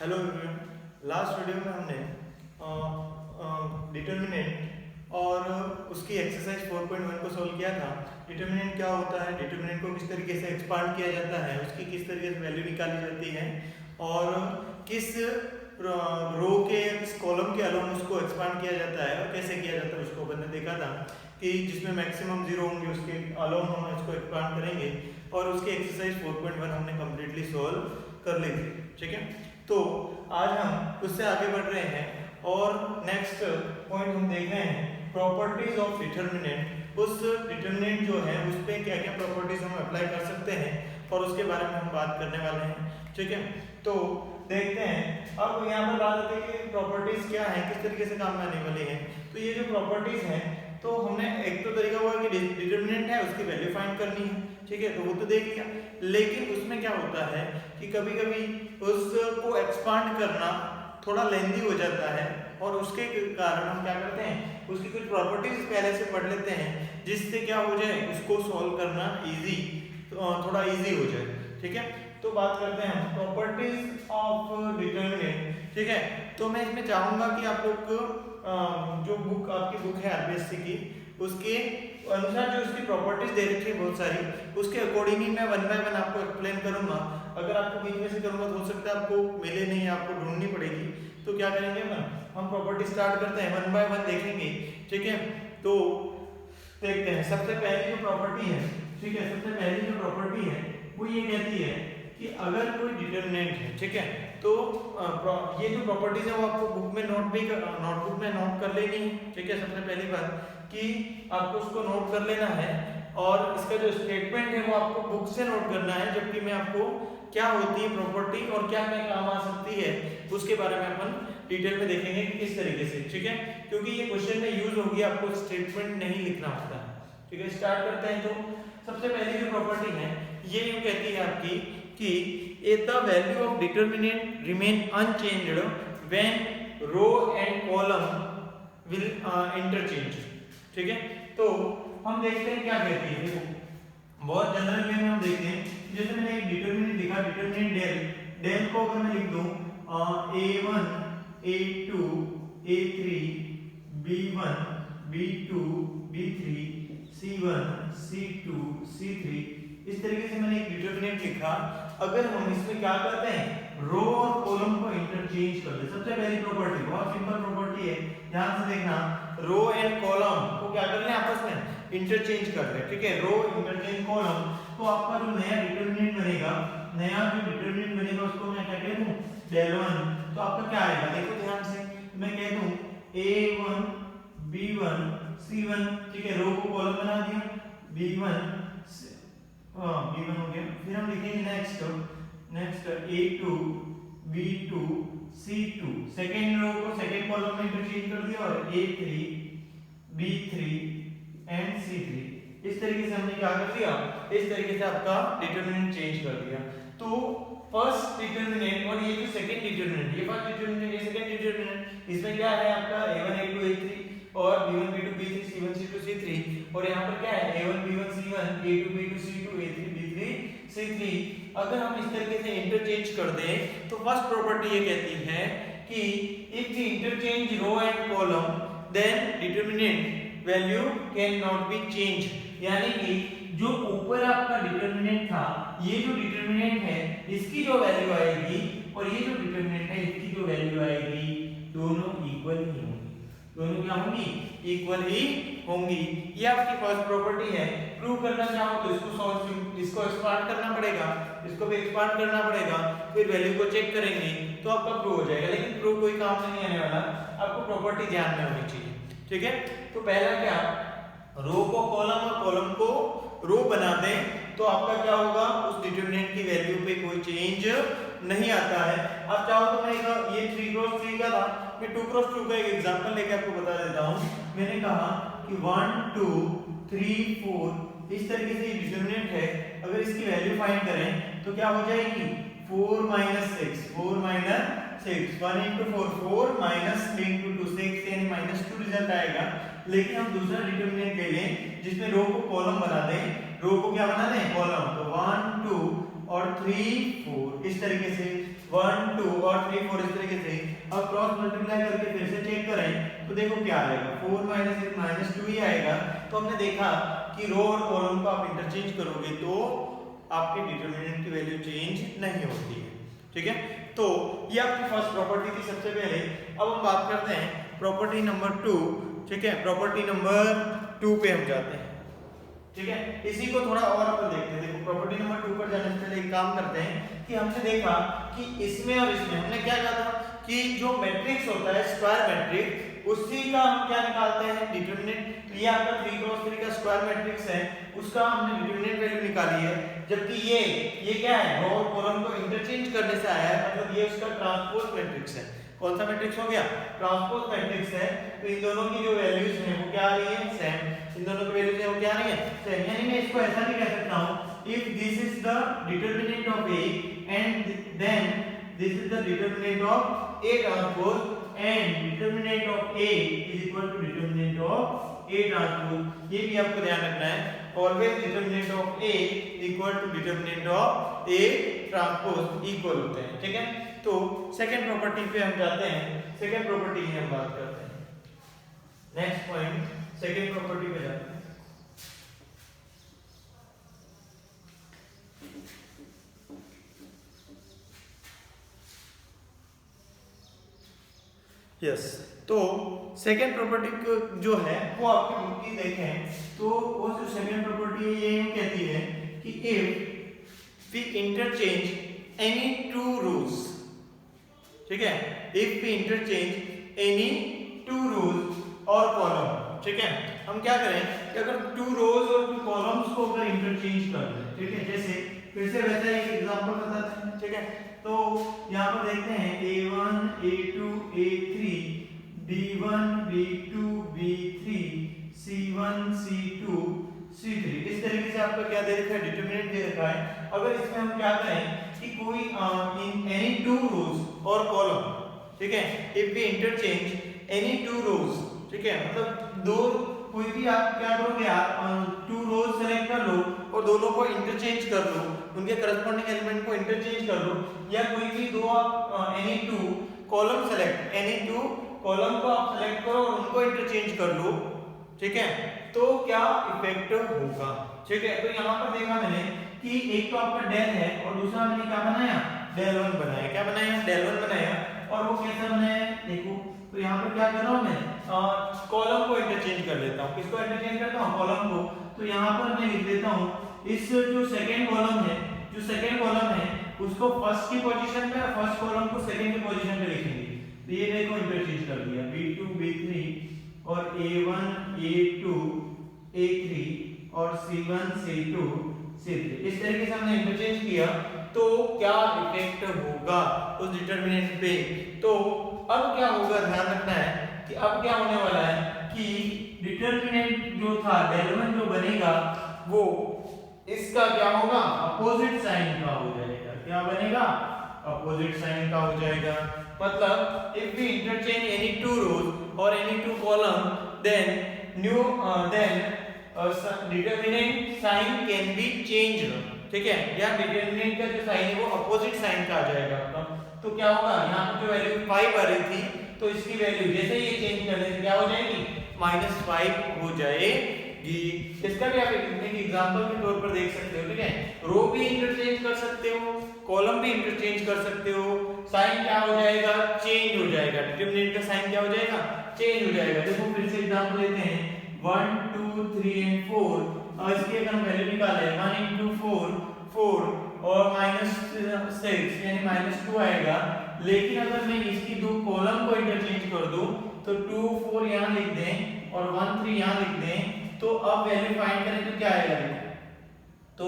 Hello everyone. Last video में हमने determinant और उसकी एक्सरसाइज 4.1 को सॉल्व किया था। डिटर्मिनेंट क्या होता है, डिटर्मिनेंट को किस तरीके से एक्सपांड किया जाता है, उसकी किस तरीके से वैल्यू निकाली जाती है और किस रो के किस कॉलम के अलोंग उसको एक्सपांड किया जाता है और कैसे किया जाता है उसको अपन ने देखा था कि जिसमें मैक्सिमम 0 होंगे उसके अलोंग हम इसको एक्सपांड करेंगे और उसकी एक्सरसाइज 4.1 हमने कंप्लीटली सॉल्व कर ली थी। ठीक है, तो आज हम उससे आगे बढ़ रहे हैं और नेक्स्ट पॉइंट हम देख रहे हैं प्रॉपर्टीज ऑफ डिटर्मिनेंट। उस डिटर्मिनेंट जो है उस पे क्या क्या प्रॉपर्टीज हम अप्लाई कर सकते हैं और उसके बारे में हम बात करने वाले हैं। ठीक है, तो देखते हैं। अब यहाँ पर बात आती है कि प्रॉपर्टीज क्या है, किस तरीके से काम में आने वाली है। तो ये जो प्रॉपर्टीज हैं, तो हमने एक तो तरीका हुआ कि डिटर्मिनेंट है उसकी वैल्यू फाइंड करनी है। ठीक है, तो वो तो देख लिया, लेकिन उसमें क्या होता है कि कभी कभी उसको एक्सपांड करना थोड़ा लेंदी हो जाता है और उसके कारण हम क्या करते हैं, उसकी कुछ प्रॉपर्टीज पहले से पढ़ लेते हैं जिससे क्या हो जाए उसको सॉल्व करना इजी, थोड़ा इजी हो जाए। ठीक है, तो बात करते हैं हम प्रॉपर्टीज ऑफ डिटर्मिनेंट। ठीक है, तो मैं इसमें चाहूंगा कि आप लोग जो बुक आपकी बुक है आरबीएससी की, उसके अनुसार जो उसकी प्रॉपर्टीज दे रखी है बहुत सारी, उसके अकॉर्डिंग ही मैं 1 बाय 1 आपको एक्सप्लेन करूंगा। अगर आपको बीच में से करूंगा तो हो सकता है आपको मिले नहीं, आपको ढूंढनी पड़ेगी। तो क्या करेंगे हम प्रॉपर्टी स्टार्ट करते हैं, 1 बाय 1 देखेंगे। ठीक है, तो देखते हैं। सबसे पहली जो प्रॉपर्टी है, ठीक है, सबसे पहली जो प्रॉपर्टी है वो ये कहती है कि अगर कोई डिटर्मिनेंट है, ठीक है, तो ये जो प्रॉपर्टीज है वो आपको बुक में नोटबुक में नोट कर लेनी है। ठीक है, सबसे पहली बात कि आपको उसको नोट कर लेना है और इसका जो स्टेटमेंट है वो आपको बुक से नोट करना है, जबकि मैं आपको क्या होती है प्रॉपर्टी और क्या क्या काम आ सकती है उसके बारे में अपन डिटेल में देखेंगे कि किस तरीके से। ठीक है, क्योंकि ये क्वेश्चन में यूज होगी, आपको स्टेटमेंट नहीं लिखना होता है। ठीक है, स्टार्ट करते हैं। तो सबसे पहली जो प्रॉपर्टी है ये यूं कहती है आपकी कि the value of determinant remain unchanged when row and column will interchange. ठीक है, तो हम देखते हैं क्या कहती है। देखो बहुत जनरल वे में हम देखते हैं, जैसे मैंने एक डिटर्मिनेंट लिखा, डिटर्मिनेंट डेल को अगर मैं लिख दूं a1 a2 a3 b1 b2 b3 c1 c2 c3, इस तरीके से मैंने एक डिटर्मिनेंट लिखा। अगर हम इसमें क्या करते हैं, रो और कॉलम को इंटरचेंज कर दे। सबसे पहली प्रॉपर्टी बहुत सिंपल प्रॉपर्टी है, ध्यान से देखना, रो एंड कॉलम को क्या कर लें, आपस में इंटरचेंज कर लें। ठीक है, रो इंटरचेंज कॉलम, तो आपका जो नया डिटर्मिनेंट बनेगा, नया जो डिटर्मिनेंट बनेगा उसको मैं क्या कह दूं, del1। तो आपका क्या आएगा, देखो ध्यान से, मैं कह दूं a1 b1 c1। ठीक है, रो को कॉलम बना दिया, b1 b1 हो गया। फिर हम लिखेंगे next a2 b2 c2, second row को सेकंड कॉलम में इंटरचेंज कर दिया और a3 b3 एंड c3। इस तरीके से हमने क्या कर दिया, इस तरीके से आपका डिटरमिनेंट चेंज कर दिया। तो फर्स्ट डिटरमिनेंट और ये जो सेकंड डिटरमिनेंट, ये फर्स्ट डिटरमिनेंट, ये सेकंड डिटरमिनेंट, इसमें क्या है आपका a1 a2 a3 और b1 b2 b3 c1 c2 c3, और यहाँ पर क्या है a1 b1 c1 a2 b2 c2 a3 b3 c3। अगर हम इस तरीके से इंटरचेंज कर दें तो फर्स्ट प्रॉपर्टी ये कहती है कि if the interchange row and column then determinant value can not be change. यानी कि जो ऊपर आपका डिटरमिनेंट था, ये जो डिटरमिनेंट है इसकी जो वैल्यू आएगी और ये जो डिटरमिनेंट है इसकी जो वैल्यू आएगी, दोनों इक्वल ही होंगी। दोनों क्या होंगी, इक्वल ही होंगी। ये आपकी फर्स्ट प्रॉपर्टी है। प्रूव करना चाहो तो इसको एक्सपांड करना पड़ेगा, इसको भी एक्सपांड करना पड़ेगा, फिर वैल्यू को चेक करेंगे तो आपका प्रूव हो जाएगा। लेकिन प्रूव कोई काम नहीं आने वाला, आपको प्रॉपर्टी ध्यान में होनी चाहिए। ठीक है, तो पहला क्या, रो को कॉलम और कॉलम को रो बना दें तो आपका क्या होगा, उस डिटरमिनेंट की वैल्यू पे कोई चेंज नहीं आता है। अब चाहो तो मैं ये 3x3 का था, मैं 2x2 का एक एग्जांपल लेके आपको बता देता हूं। मैंने कहा कि 1 2 3 4 इस तरीके से डिटरमिनेंट है। अगर इसकी वैल्यू फाइंड करें तो क्या हो जाएगी, 4 6 4 6 1 into 4 4 minus 3 into 2 6 यानी -2 रिजल्ट आएगा। लेकिन हम दूसरा डिटरमिनेंट ले लें जिसमें रो को कॉलम बना दें, रो को क्या बना दें, कॉलम। तो 1 2 और 3 4 इस तरीके से 1 2 और 3 4 इस तरीके से। अब क्रॉस मल्टीप्लाई करके फिर से चेक करें तो देखो क्या आएगा, 4 माइनस 1 माइनस 2 ही आएगा। तो हमने देखा कि रो और कॉलम को आप इंटरचेंज करोगे तो आपके डिटरमिनेंट की वैल्यू चेंज नहीं होती है, ठीक है। तो ये आपकी फर्स्ट प्रॉपर्टी थी सबसे पहले। अब हम बात करते हैं प्रॉपर्टी नंबर 2, ठीक है। प्रॉपर्टी नंबर 2 पे हम जाते हैं, ठीक है। इसी को थोड़ा और अपन देखते हैं। देखो प्रॉपर्टी नंबर 2 पर जाने से पहले एक काम करते हैं कि हमने देखा कि इसमें और इसमें हमने क्या कहा था कि जो मैट्रिक्स होता है स्क्वायर मैट्रिक्स, उसी का हम क्या निकालते हैं, डिटरमिनेंट। ये आपका 3 क्रॉस 3 का स्क्वायर मैट्रिक्स है, उसका हमने डिटरमिनेंट वैल्यू निकाली है। जबकि ये क्या है, रो और कॉलम को इंटरचेंज करने से आया है, मतलब ये उसका ट्रांसपोज मैट्रिक्स है। कौन सा मैट्रिक्स हो गया, ट्रांसपोज मैट्रिक्स है। तो इन दोनों की जो वैल्यूज हैं वो क्या आ रही है, सेम। इन दोनों की वैल्यूज हैं वो क्या आ रही है, सेम। यानी मैं इसको ऐसा भी कह सकता हूं, if this is the determinant of A and then this is the determinant of A transpose and determinant of A is equal to determinant of A transpose. ये भी आपको ध्यान रखना है, always determinant of A equal to determinant of A transpose equal होते हैं, ठीक है। तो सेकंड प्रॉपर्टी पे हम जाते हैं, सेकंड प्रॉपर्टी की हम बात करते हैं। नेक्स्ट पॉइंट, सेकंड प्रॉपर्टी पे जाते हैं। यस, तो सेकंड प्रॉपर्टी जो है वो आपकी बुक की देखें तो वो जो सेकंड प्रॉपर्टी है ये कहती है कि if we interchange any two rows, ठीक है, if we interchange any two rows और कॉलम, ठीक है। हम क्या करें कि अगर टू रोज और टू कॉलम्स को अगर इंटरचेंज कर दें, ठीक है, जैसे फिर से वैसा एक एग्जांपल बताते हैं, ठीक है। तो यहाँ पर देखते हैं A1 A2 A3 B1 B2 B3 C1 C2 C3, इस तरीके से आपका क्या दे रखा है, डिटरमिनेंट दे रखा है। अगर इसमें हम क्या करें कि कोई इन एनी टू रोज और कॉलम, ठीक है, if we interchange any two rows, ठीक है, मतलब दो कोई भी आप क्या करोगे, आप टू रोज सेलेक्ट कर लो और दोनों को इंटरचेंज कर लो, उनके करस्पॉन्डिंग एलिमेंट को इंटरचेंज कर लो, या कोई भी दो आप any two column select, any two column को आप सेलेक्ट करो और उनको इंटरचेंज कर लो, ठीक है, तो क्या इफेक्ट होगा, ठीक है। तो यहाँ पर देखा मैंने कि एक तो आपका डेल है और दूसरा मैंने क्या बनाया, डेल 1 बनाया। क्या बनाया, डेल 1 बनाया। और वो कैसे बनाया देखो, तो यहाँ पर क्या कर रहा हूँ मैं, कॉलम को इंटरचेंज कर लेता हूँ। किसको इंटरचेंज करता हूँ, कॉलम को। तो यहाँ पर मैं लिख देता हूँ इस जो सेकंड कॉलम है, जो सेकंड कॉलम है उसको फर्स्ट की पोजीशन पे और फर्स्ट कॉलम को सेकंड की पोजीशन पे लिखेंगे। तो ये देखो इंटरचेंज कर दिया, B2 B3 और A1 A2 A3 और C1 C2 C3, इस तरीके से हमने इंटरचेंज किया। तो क्या इफेक्ट होगा उस डिटरमिनेंट पे, तो अब क्या होगा, ध्यान रखना है कि अब क्या होने वाला है कि डिटरमिनेंट जो था del 1 जो बनेगा वो इसका क्या होगा, अपोजिट साइन का हो जाएगा। क्या बनेगा, अपोजिट साइन का हो जाएगा। मतलब if we interchange any two rows और any two column then determinant sign can be changed, ठीक है, या डिटरमिनेंट का जो साइन है वो अपोजिट साइन का आ जाएगा आपका। तो क्या होगा, यहाँ पर जो वैल्यू 5 आ रही थी तो इसकी वैल्यू जैसे ये चेंज करने से क्या हो जाएगी, -5 हो जाएगी। इसका भी आप एक एग्जांपल के तौर पर देख सकते हो, ठीक है। रो भी इंटरचेंज कर सकते हो, कॉलम भी इंटरचेंज कर सकते हो, साइन क्या हो जाएगा, चेंज हो जाएगा, डिटरमिनेंट का साइन क्या हो जाएगा, चेंज हो जाएगा। देखो फिर से एग्जांपल लेते हैं 1 2 3 एंड 4। अब इसकी अगर हम वैल्यू निकालें 1 into 4 4 और -6 यानी -2 आएगा। लेकिन अगर मैं इसकी दो कॉलम को इंटरचेंज कर दूं तो 2 4 यहां लिख दें और 1 3 यहां लिख दें, तो अब वैल्यू फाइंड करें तो क्या आएगा, तो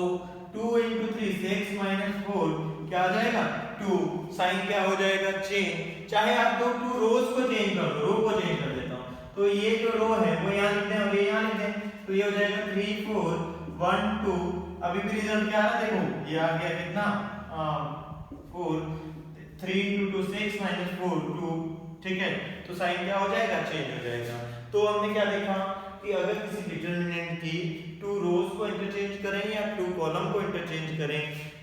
2 into 3 6 - 4 क्या आ जाएगा, 2। साइन क्या हो जाएगा, चेंज। चाहे आप दो टू रोज को चेंज कर दो, रो को चेंज कर देता हूं, तो ये जो रो है वो यहां लिख दें और ये यहां लिख दें, तो ये हो जाएगा 3 4 1 2। अभी भी रिजल्ट क्या आ रहा है, देखो ये आ गया कितना, 4 3 into 2 6 - 4 2, ठीक है। तो साइन क्या हो जाएगा, चेंज हो जाएगा। तो हमने क्या देखा कि अगर किसी डिटरमिनेंट की टू रोज को इंटरचेंज करें या टू कॉलम को इंटरचेंज करें,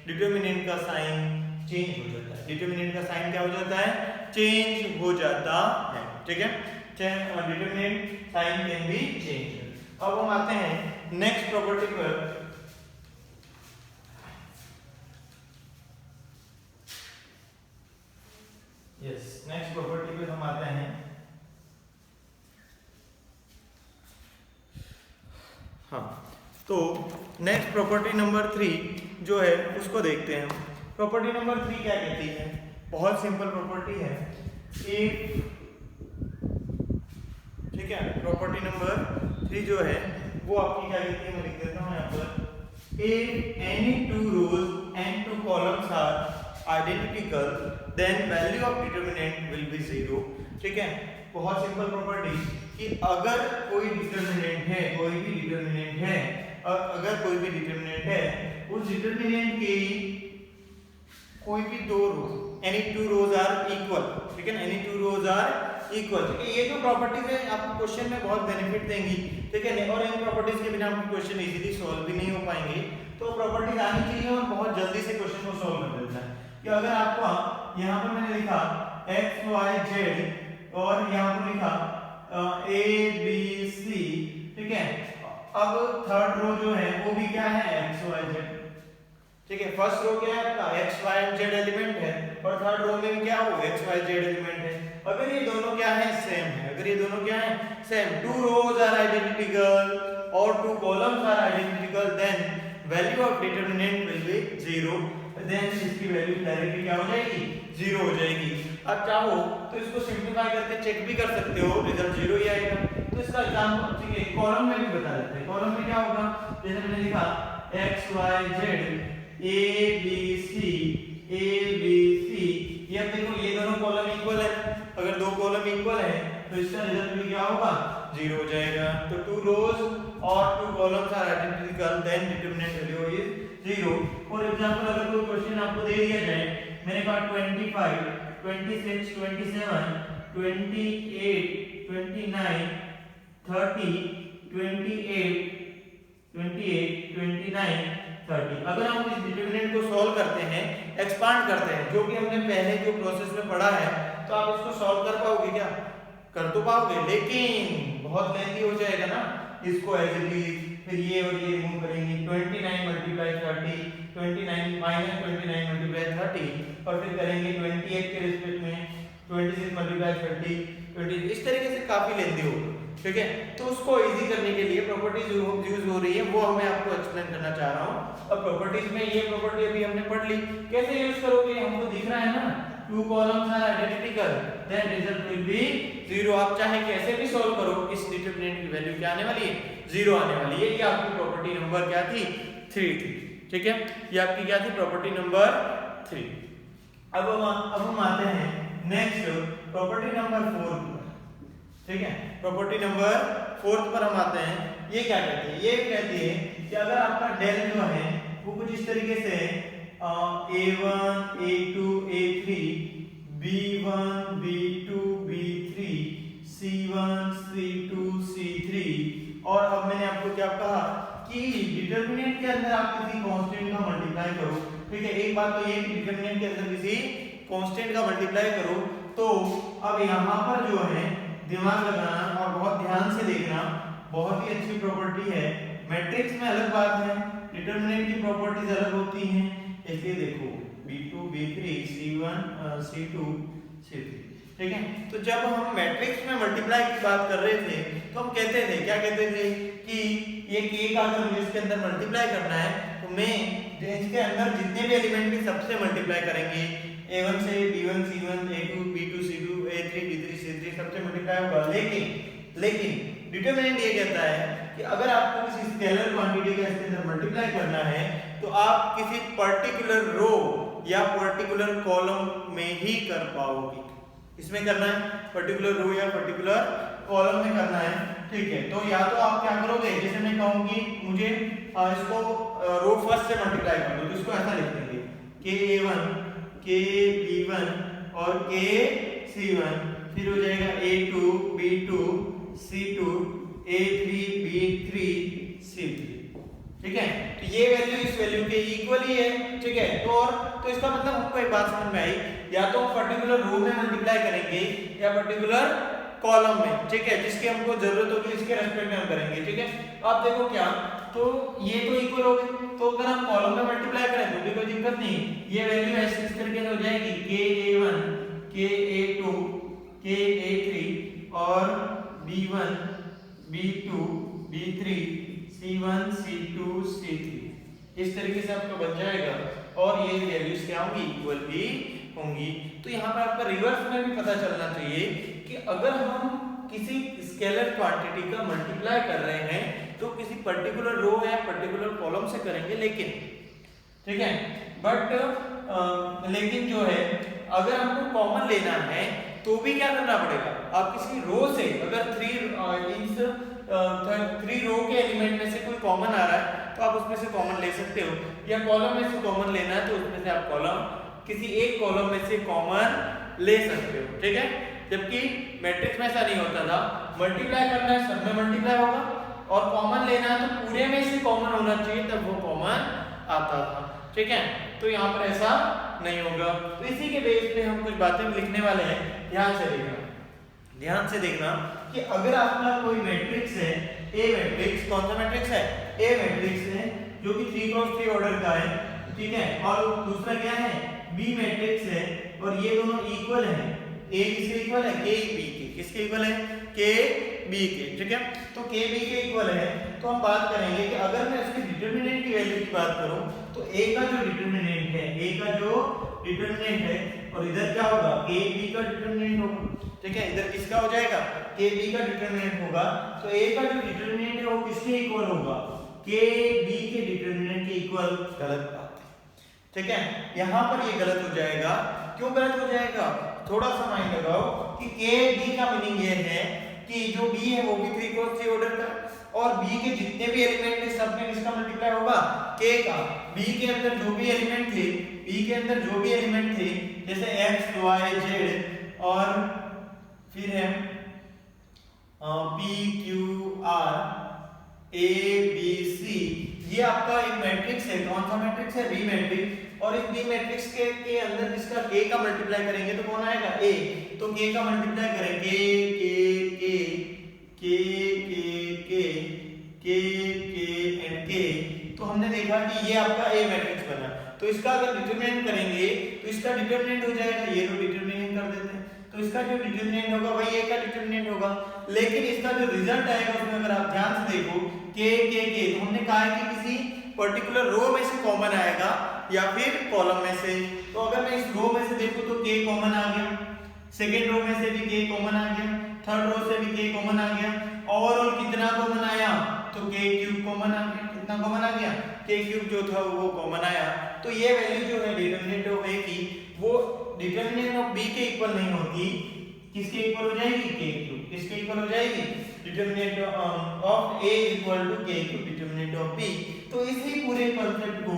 डिटरमिनेंट का साइन चेंज हो जाता है, डिटरमिनेंट का साइन क्या हो जाता है, चेंज हो जाता है, ठीक है, determinant sign can be change. अब हम आते हैं नेक्स्ट प्रॉपर्टी पर। यस, नेक्स्ट प्रॉपर्टी पे हम आते हैं। हाँ, तो नेक्स्ट प्रॉपर्टी नंबर 3 जो है उसको देखते हैं। प्रॉपर्टी नंबर 3 क्या कहती है, बहुत सिंपल प्रॉपर्टी है। इफ, ठीक है, प्रॉपर्टी नंबर 3 जो है वो आपकी क्या कहती है, मैं लिख देता हूँ यहाँ पर। If any two rows and two columns are identical then value of determinant will be 0, ठीक है। बहुत सिंपल प्रॉपर्टी कि अगर कोई डिटरमिनेंट है, कोई भी डिटरमिनेंट है, और अगर कोई भी डिटरमिनेंट है, उस डिटरमिनेंट की कोई भी दो rows, any two rows are equal, ठीक है ना, any two rows are equal, ठीक है। ये जो प्रॉपर्टीज है आपको क्वेश्चन में बहुत बेनिफिट देंगी, ठीक है, और इन प्रॉपर्टीज के बिना आपके क्वेश्चन इजीली सॉल्व भी नहीं हो पाएंगे। तो प्रॉपर्टीज आनी चाहिए और बहुत जल्दी से क्वेश्चन को सॉल्व कर देता है। कि अगर आपको यहाँ पर मैंने लिखा x y z और यहाँ पर लिखा a b c, ठीक है, अब थर्ड रो जो है वो भी क्या है, x y z, ठीक है। फर्स्ट रो क्या है आपका, x y z एलिमेंट है, और थर्ड रो में भी क्या हो, x y z एलिमेंट है। अगर ये दोनों क्या है, सेम है, अगर ये दोनों क्या है, same, two rows are identical और two columns are identical, then value of determinant will be 0, then इसकी वैल्यू डायरेक्टली क्या हो जाएगी, 0 हो जाएगी। अब चाहो तो इसको सिंपलीफाई करके चेक भी कर सकते हो, रिजल्ट 0 ही आएगा। तो इसका एग्जांपल, ठीक है, कॉलम में भी बता देते हैं। कॉलम में क्या होगा, जैसे मैंने लिखा x y z a b c, ये अब देखो ये दोनों कॉलम इक्वल है, अगर दो कॉलम इक्वल है तो इसका रिजल्ट भी क्या होगा, 0 हो जाएगा। तो टू रोज और two columns are identical, then determinant value is 0। For example अगर कोई क्वेश्चन आपको दे दिया जाए, मैंने कहा 25 26 27 28 29 30 28 29 30, अगर हम इस डिटरमिनेंट को सॉल्व करते हैं, एक्सपांड करते हैं, जो कि हमने पहले जो प्रोसेस में पढ़ा है, तो आप इसको सॉल्व कर पाओगे क्या, कर तो पाओगे, लेकिन बहुत लेंथी हो जाएगा ना। इसको एज इट इज, फिर ये और ये रिमूव करेंगे, 29 मल्टीप्लाई 30, 29 माइनस 29 मल्टीप्लाई 30, और फिर करेंगे 28 के रिस्पेक्ट में 26 मल्टीप्लाई 30, 20, इस तरीके से काफी लेंथी होगा, ठीक है। तो उसको इजी करने के लिए प्रॉपर्टीज यूज हो रही है, वो मैं आपको एक्सप्लेन करना चाह रहा हूँ। अब प्रॉपर्टीज में ये प्रॉपर्टी अभी हमने पढ़ ली, कैसे यूज करोगे, हमको दिख रहा है ना, two columns are identical, then result will be 0। आप चाहे कैसे भी सॉल्व करो, इस डिटरमिनेंट की वैल्यू क्या आने वाली है, 0 आने वाली है। ये आपकी प्रॉपर्टी नंबर क्या थी, 3 थी, ठीक है। ये आपकी क्या थी, प्रॉपर्टी नंबर 3। अब हम आते हैं नेक्स्ट प्रॉपर्टी नंबर 4 पर, ठीक है। प्रॉपर्टी नंबर 4 पर हम आते हैं। ये क्या कहती है, ये कहती है कि अगर आपका डेल जो है वो कुछ इस तरीके से a1 a2 a3 b1 b2 b3 c1 c2 c3, और अब मैंने आपको क्या कहा कि डिटरमिनेंट के अंदर आप किसी कांस्टेंट का मल्टीप्लाई करो, ठीक है। एक बात तो ये कि डिटरमिनेंट के अंदर किसी कांस्टेंट का मल्टीप्लाई करो, तो अब यहाँ पर जो है दिमाग लगाना और बहुत ध्यान से देखना, बहुत ही अच्छी प्रॉपर्टी है। मैट्रिक्स में अलग बात है, डिटरमिनेंट की प्रॉपर्टीज अलग होती हैं, इसलिए देखो b2 b3 c1 c2 c3, ठीक है। तो जब हम मैट्रिक्स में मल्टीप्लाई की बात कर रहे थे तो हम कहते थे, क्या कहते थे कि ये k का अगर मुझे इसके अंदर मल्टीप्लाई करना है तो मैं इसके अंदर जितने भी एलिमेंट भी सबसे मल्टीप्लाई करेंगे, a1 से b1 c1 a2 b2 c2 a3 b3 c3 सबसे मल्टीप्लाई होगा। लेकिन डिटरमिनेंट ये कहता है कि अगर आपको किसी स्केलर क्वांटिटी का इसके अंदर मल्टीप्लाई करना है तो आप किसी पर्टिकुलर रो या पर्टिकुलर कॉलम में ही कर पाओगे। इसमें करना है पर्टिकुलर रो या पर्टिकुलर कॉलम में करना है, ठीक है। तो या तो आप क्या करोगे, जैसे मैं कहूंगी मुझे इसको रो फर्स्ट से मल्टीप्लाई कर दो, तो इसको ऐसा लिख देंगे k1 k b1 और k c1, फिर हो जाएगा a2 b2 c2 a3 b3 c3, ठीक है। तो ये वैल्यू इस वैल्यू के इक्वल ही है, ठीक है। तो और तो इसका मतलब हमको एक बात समझ में आई, या तो हम पर्टिकुलर रो में मल्टीप्लाई करेंगे या पर्टिकुलर कॉलम में, ठीक है, जिसकी हमको जरूरत होगी इसके रेस्पेक्ट में हम करेंगे, ठीक है। अब देखो क्या, तो ये तो इक्वल हो गए, तो अगर हम कॉलम में मल्टीप्लाई करें तो भी कोई दिक्कत नहीं, ये वैल्यू ऐसे इस तरीके से हो जाएगी ka1 ka2 ka3 और b1 b2 b3 c1 c2 c3 इस तरीके से आपका बन जाएगा, और ये वैल्यूज क्या होंगी, इक्वल भी होंगी। तो यहाँ पर आपका रिवर्स में भी पता चलना चाहिए कि अगर हम किसी स्केलर क्वांटिटी का मल्टीप्लाई कर रहे हैं तो किसी पर्टिकुलर रो या पर्टिकुलर कॉलम से करेंगे, लेकिन ठीक है, बट लेकिन जो है अगर हमको कॉमन लेना है तो भी क्या करना पड़ेगा, आप किसी रो से अगर थ्री रो के एलिमेंट में से कोई कॉमन आ रहा है तो आप उसमें से कॉमन ले सकते हो, या कॉलम में से कॉमन लेना है तो उसमें से आप कॉलम किसी एक कॉलम में से कॉमन ले सकते हो, ठीक है। जबकि मैट्रिक्स में ऐसा नहीं होता था, मल्टीप्लाई करना है सब में मल्टीप्लाई होगा, और कॉमन लेना है तो पूरे में से कॉमन होना चाहिए तब वो कॉमन आता था, ठीक है। तो यहाँ पर ऐसा नहीं होगा। तो इसी के बेस पे हम कुछ बातें लिखने वाले हैं, ध्यान से देखना कि अगर आपका कोई मैट्रिक्स है, ए मैट्रिक्स, कौन सा मैट्रिक्स है, ए मैट्रिक्स है जो कि 3x3 ऑर्डर का है, ठीक है, और दूसरा क्या है, बी मैट्रिक्स है, और ये दोनों इक्वल हैं, ए किसके इक्वल है, के बी के, किसके इक्वल है, के बी के, ठीक है। तो के बी के इक्वल है, तो हम बात करेंगे कि अगर मैं इसके डिटरमिनेंट की वैल्यू की बात करूं तो ए का जो डिटरमिनेंट है, ए का जो डिटरमिनेंट है, और इधर क्या होगा, के बी का डिटरमिनेंट होगा, ठीक है, इधर किसका हो जाएगा, के बी का डिटरमिनेंट होगा, तो ए का जो डिटरमिनेंट है वो किसके इक्वल होगा, के बी के डिटरमिनेंट के इक्वल। गलत बात है, ठीक है, यहां पर ये गलत हो जाएगा। क्यों गलत हो जाएगा, थोड़ा सा माइंड लगाओ कि के बी का मीनिंग ये है कि जो बी है वो भी 3x3 ऑर्डर का, और बी के जितने भी एलिमेंट है सब में किसका मल्टीप्लाई होगा, के का। बी के अंदर जो भी एलिमेंट थे, बी के अंदर जो भी एलिमेंट थे, जैसे x y z, और फिर है p q r a b c, ये आपका एक मैट्रिक्स है, कौन सा मैट्रिक्स है, बी मैट्रिक्स, और इस बी मैट्रिक्स के अंदर जिसका k का मल्टीप्लाई करेंगे तो कौन आएगा, a, तो k का मल्टीप्लाई करेंगे k एंड k, तो हमने देखा कि ये आपका a मैट्रिक्स बना। तो इसका अगर डिटरमिनेंट करेंगे तो इसका डिटरमिनेंट हो जाएगा, ये तो डिटरमिनेंट कर देते हैं, तो इसका जो डिटरमिनेंट होगा वही a का डिटरमिनेंट होगा, लेकिन इसका जो रिजल्ट आएगा उसमें अगर आप ध्यान से देखो k, तो हमने कहा है कि किसी पर्टिकुलर रो में से कॉमन आएगा या फिर कॉलम में से। तो अगर मैं इस रो में से देखूं तो k कॉमन आ गया, सेकेंड रो में से भी k कॉमन आ गया, थर्ड रो से भी k कॉमन आ गया, ओवरऑल कितना कॉमन आया, तो k क्यूब कॉमन आ गया, कितना कॉमन आ गया, k क्यूब जो था वो कॉमन आया। तो ये वैल्यू जो है डिटरमिनेंट ऑफ a की, वो डिटरमिनेंट ऑफ b के इक्वल नहीं होती, किसके इक्वल हो जाएगी, k क्यूब, किसके इक्वल हो जाएगी, determinant of a equal to k cube determinant of b। तो इसी पूरे कांसेप्ट को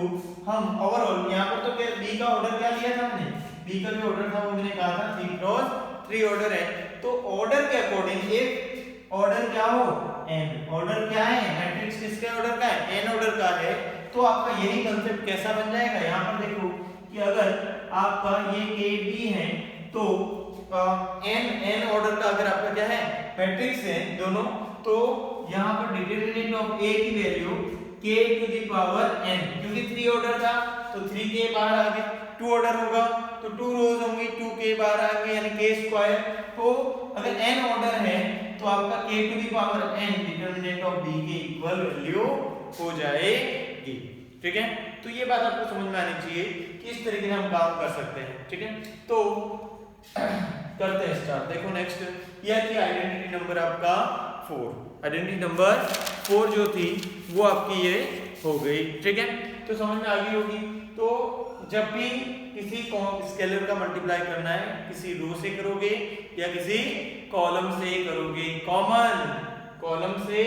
हम ओवरऑल यहाँ पर तो क्या b का ऑर्डर क्या लिया था हमने, b का जो ऑर्डर था वो मैंने कहा था 3x3 ऑर्डर है, तो ऑर्डर के अकॉर्डिंग एक ऑर्डर क्या हो, n, ऑर्डर क्या है, मैट्रिक्स किसके ऑर्डर का है, n ऑर्डर का है, तो आपका यही कांसेप्ट कैसा बन जाएगा, यहाँ पर देखो कि अगर आपका ये KB है तो n ऑर्डर का अगर आपका क्या है, मैट्रिक्स है दोनों, तो यहाँ पर डिटरमिनेंट ऑफ a की value k to the power n, क्योंकि 3 ऑर्डर था तो 3k बाहर आ गया, 2 ऑर्डर होगा तो 2 रोज होंगी, 2k बाहर आएंगे यानी k स्क्वायर। तो अगर n ऑर्डर है तो आपका k to the power n determinant of b के इक्वल वैल्यू हो जाएगी, ठीक है। तो ये बात आपको समझ में आनी चाहिए कि इस तरीके से हम काम कर सकते हैं, ठीक है। तो करते हैं स्टार्ट। देखो नेक्स्ट यह थी आइडेंटिटी नंबर आपका 4, आइडेंटिटी नंबर 4 जो थी वो आपकी ये हो गई, ठीक है। तो समझ में आ गई होगी। तो जब भी किसी स्केलर का मल्टीप्लाई करना है, किसी रो से करोगे या किसी कॉलम से करोगे, कॉलम से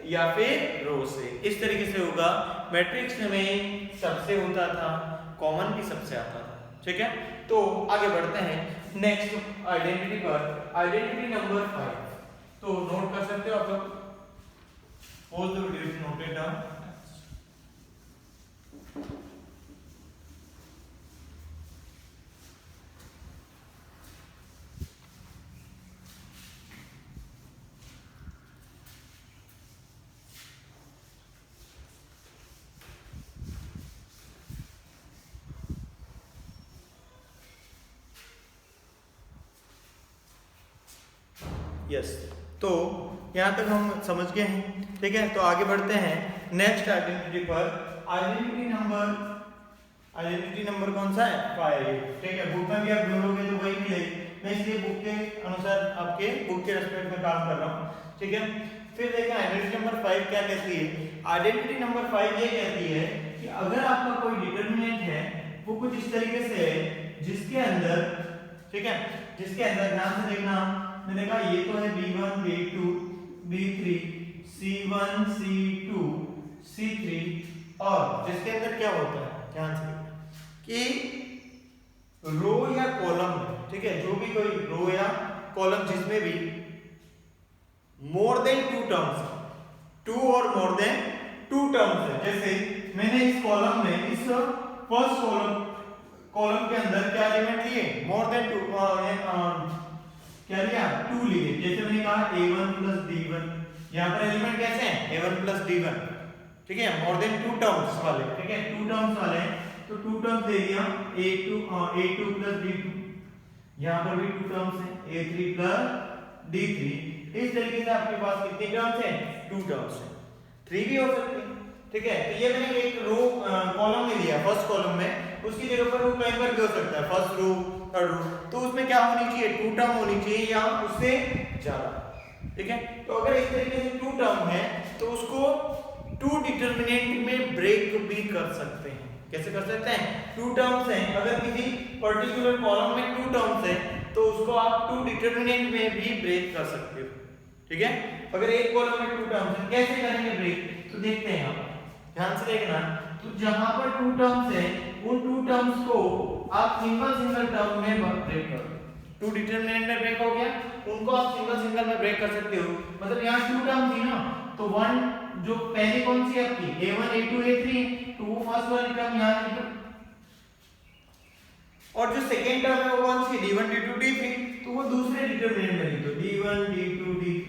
या फिर रो से, इस तरीके से होगा। मैट्रिक्स में सबसे होता था, कॉमन भी सबसे आता था, ठीक है। तो आगे बढ़ते हैं नेक्स्ट आइडेंटिटी पर, आइडेंटिटी नंबर 5। तो नोट कर सकते हो आप लोग, pose the video, note it down. Yes, तो यहाँ तक हम समझ गए हैं, ठीक है। तो आगे बढ़ते हैं नेक्स्ट आइडेंटिटी पर। आइडेंटिटी नंबर कौन सा है? 5, ठीक है। बुक में भी आप ढूंढोगे तो वही मिलेगी, मैं इसलिए बुक के अनुसार आपके बुक के रेस्पेक्ट में काम कर रहा हूँ, ठीक है। फिर देखें आइडेंटिटी नंबर 5 क्या कहती है। आइडेंटिटी नंबर 5 ये कहती है कि अगर आपका कोई डिटरमिनेंट है वो कुछ इस तरीके से है जिसके अंदर, ठीक है, जिसके अंदर ध्यान से देखना, मैंने कहा ये तो है b1 b2 b3 c1 c2 c3 और जिसके अंदर क्या होता है, ध्यान से कि रो या कॉलम, ठीक है, जो भी कोई रो या कॉलम जिसमें भी मोर देन 2 टर्म्स, 2 और मोर देन 2 टर्म्स है। जैसे मैंने इस कॉलम में, इस फर्स्ट कॉलम के अंदर क्या एलिमेंट लिए? मोर देन 2, क्या लिया? 2 लिए। जैसे मैंने कहा a1 प्लस d1, यहाँ पर एलिमेंट कैसे हैं? a1 प्लस d1, ठीक है, मोर देन 2 टर्म्स वाले, ठीक है, 2 टर्म्स वाले हैं तो 2 टर्म्स दे दिया a2 प्लस d2, यहाँ पर भी 2 टर्म्स हैं a3 प्लस d3। इस तरीके से आपके पास कितने टर्म्स हैं? 2 टर्म्स हैं, 3 भी हो सकते हैं, ठीक है। तो ये मैंने एक रो कॉलम में लिया, फर्स्ट कॉलम में, उसकी जगह पर वो कहीं पर भी हो सकता है, फर्स्ट रो थर्ड रो, तो उसमें क्या होनी चाहिए? 2 टर्म होनी चाहिए या उससे ज्यादा, ठीक है। तो अगर इस तरीके से 2 टर्म है तो उसको 2 डिटरमिनेंट में ब्रेक भी कर सकते हैं। कैसे कर सकते हैं? 2 टर्म्स हैं, अगर किसी पर्टिकुलर कॉलम में 2 टर्म्स हैं तो उसको आप 2 डिटरमिनेंट में भी ब्रेक कर सकते हो, ठीक है। अगर एक कॉलम में 2 टर्म्स है, कैसे करेंगे ब्रेक? तो देखते हैं आप, ध्यान से देखना। तो जहां पर 2 टर्म्स है उन 2 टर्म्स को आप सिंगल टर्म में ब्रेक करो। 2 डिटरमिनेंट में ब्रेक हो गया, उनको आप सिंगल में ब्रेक कर सकते हो। मतलब यहाँ 2 टर्म थी ना, तो 1 जो पहली कौन सी आपकी a1 a2 a3, तो वो फर्स्ट वाली टर्म यहाँ लिख दो, और जो सेकेंड टर्म है वो कौन सी? d1 d2 d3, तो वो दूसरे डिटरमिनेंट में लिख दो d1 d2 d3,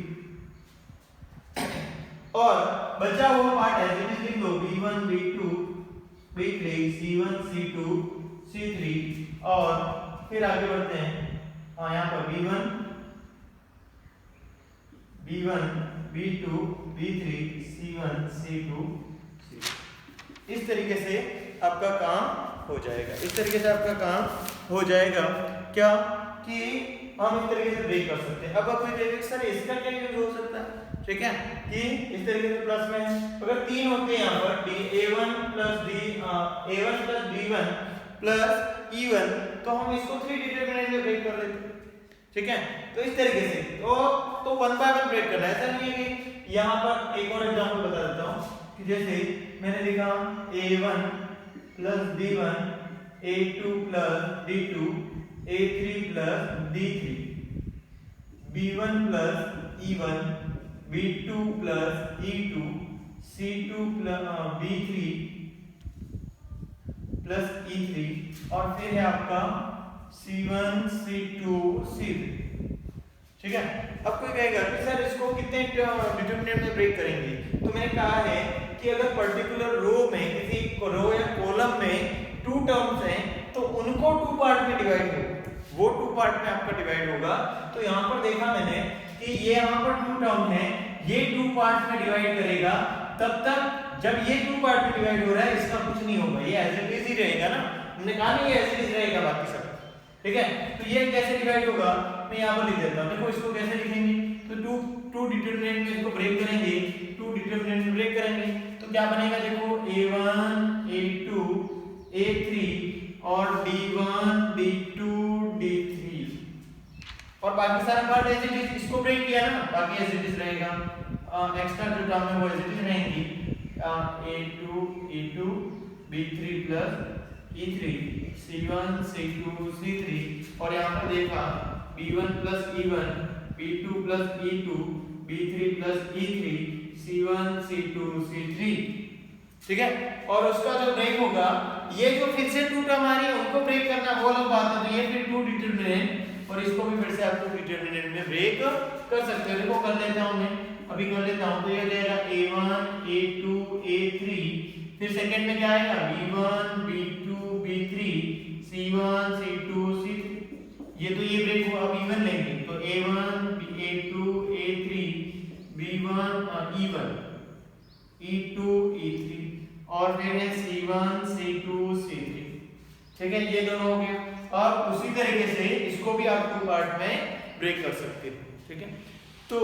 और बचा हुआ पार्ट है जो लिख दो b1 b2 b3 c1 c2 c3, और फिर आगे बढ़ते हैं। यहाँ पर b1 b2 b3 c1 c2 c3, इस तरीके से आपका काम हो जाएगा, इस तरीके से आपका काम हो जाएगा। क्या कि हम इस तरीके से ब्रेक कर सकते हैं। अब आप कोई कहेगा सर इसका क्या यूज हो सकता है, ठीक है, कि इस तरीके से प्लस में अगर 3 होते हैं यहाँ पर a1 plus b1 plus e1, तो हम इसको 3 डिटरमिनेंट में ब्रेक कर लेते हैं, ठीक है। तो इस तरीके से तो 1 बाय 1 ब्रेक करना है। ऐसा नहीं है कि यहाँ पर एक और एग्जांपल बता देता हूँ कि जैसे मैंने लिखा a1 plus d1 a2 plus d2 a3 plus d3 b1 plus e1 b2 plus e2 c2 plus b3 plus e3, और फिर है आपका c1 c2 c3, ठीक है। अब कोई कहेगा कि सर इसको कितने डिटरमिनेंट में ब्रेक करेंगे? तो मैंने कहा है कि अगर पर्टिकुलर रो में, किसी रो या कॉलम में 2 टर्म्स हैं तो उनको 2 पार्ट में डिवाइड होगा, वो 2 पार्ट में आपका डिवाइड होगा। तो यहाँ पर देखा मैंने कि ये यहाँ पर 2 टर्म है, ये 2 पार्ट में डिवाइड करेगा, तब तक जब ये 2 पार्ट में डिवाइड हो रहा है इसका कुछ नहीं होगा, ये एज इट इज ही रहेगा ना, हमने कहा नहीं ये एज इट इज रहेगा बाकी सब, ठीक है। तो ये कैसे डिवाइड होगा मैं यहाँ पर लिख देता हूँ, देखो इसको कैसे लिखेंगे, तो 2 डिटरमिनेंट में इसको ब्रेक करेंगे, 2 डिटरमिनेंट में ब्रेक करेंगे तो क्या बनेगा? देखो a1 a2 a3 और d1 d2 d3, और बाकी सारा पार्ट एज इट इज, इसको ब्रेक किया ना, बाकी एज इट इज रहेगा, एक्स्ट्रा जो टर्म है वो एज इट इज रहेंगी, a2 e2 b3 plus e3 c1 c2 c3, और यहाँ पर देखा b1 plus e1 b2 plus e2 b3 plus e3 c1 c2 c3, ठीक है। और उसका जो ब्रेक होगा, ये जो फिर से टू टर्म आ रही है उनको ब्रेक करना वो अलग बात है, तो ये फिर टू डिटरमिनेंट और इसको भी फिर से आप टू डिटरमिनेंट में ब्रेक कर सकते हो। देखो कर लेता हूं मैं, अभी कर लेता हूं। तो ये हो जाएगा a1 a2 a3, फिर सेकंड में क्या आएगा b1 b2 b3 c1 c2 c3, ये तो ये ब्रेक हुआ। अब इवन लेंगे तो a1 a2 a3 b1 और e1 e2 e3 और फिर है c1 c2 c3, ठीक है, ये दोनों हो गए। अब उसी तरीके से इसको भी आप टू पार्ट में ब्रेक कर सकते हो, ठीक है। तो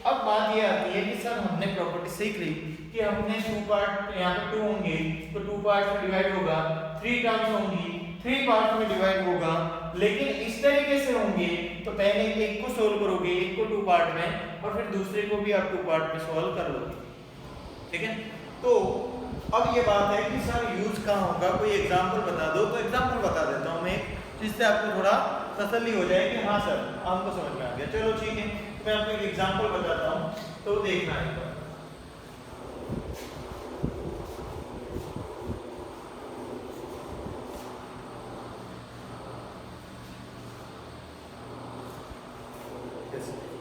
अब बात ये आती है कि सर हमने प्रॉपर्टी सीख ली कि हमने टू पार्ट, यहाँ पे टू होंगे तो टू पार्ट में डिवाइड होगा, थ्री टर्म्स होंगी थ्री पार्ट में डिवाइड होगा, लेकिन इस तरीके से होंगे तो पहले एक को सोल्व करोगे, एक को टू पार्ट में, और फिर दूसरे को भी आप टू पार्ट में सॉल्व कर लोगे, ठीक है। तो अब ये बात है कि सर यूज कहाँ होगा, कोई एग्जांपल बता दो। तो एग्जांपल बता देता हूँ मैं, जिससे आपको थोड़ा तसल्ली हो जाए कि हाँ सर आपको समझ में आ गया। चलो ठीक है, मैं आपको एक एग्जांपल बताता हूँ, तो देखना एक बार।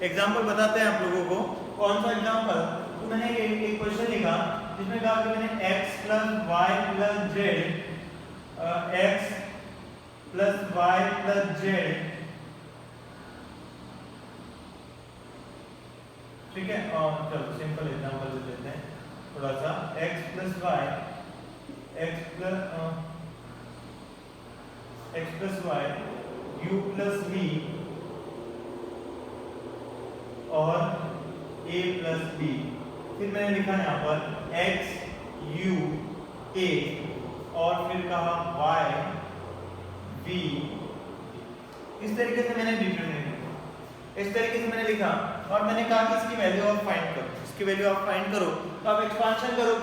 एग्जांपल बताते हैं आप लोगों को। कौन सा एग्जांपल? तो मैंने एक क्वेश्चन लिखा जिसमें कहा कि मैंने x plus y plus z, x plus y plus z, ठीक है। और चलो सिंपल एग्जांपल ले लेते हैं थोड़ा सा। x plus y, x plus y, u plus v और a प्लस b। फिर मैंने लिखा यहाँ पर x u a और फिर कहा y v। इस तरीके से मैंने डिटरमिनेट किया, इस तरीके से मैंने लिखा और मैंने कहा कि इसकी वैल्यू आप फाइंड करो, इसकी वैल्यू आप फाइंड करो। तो आप एक्सपांशन करो,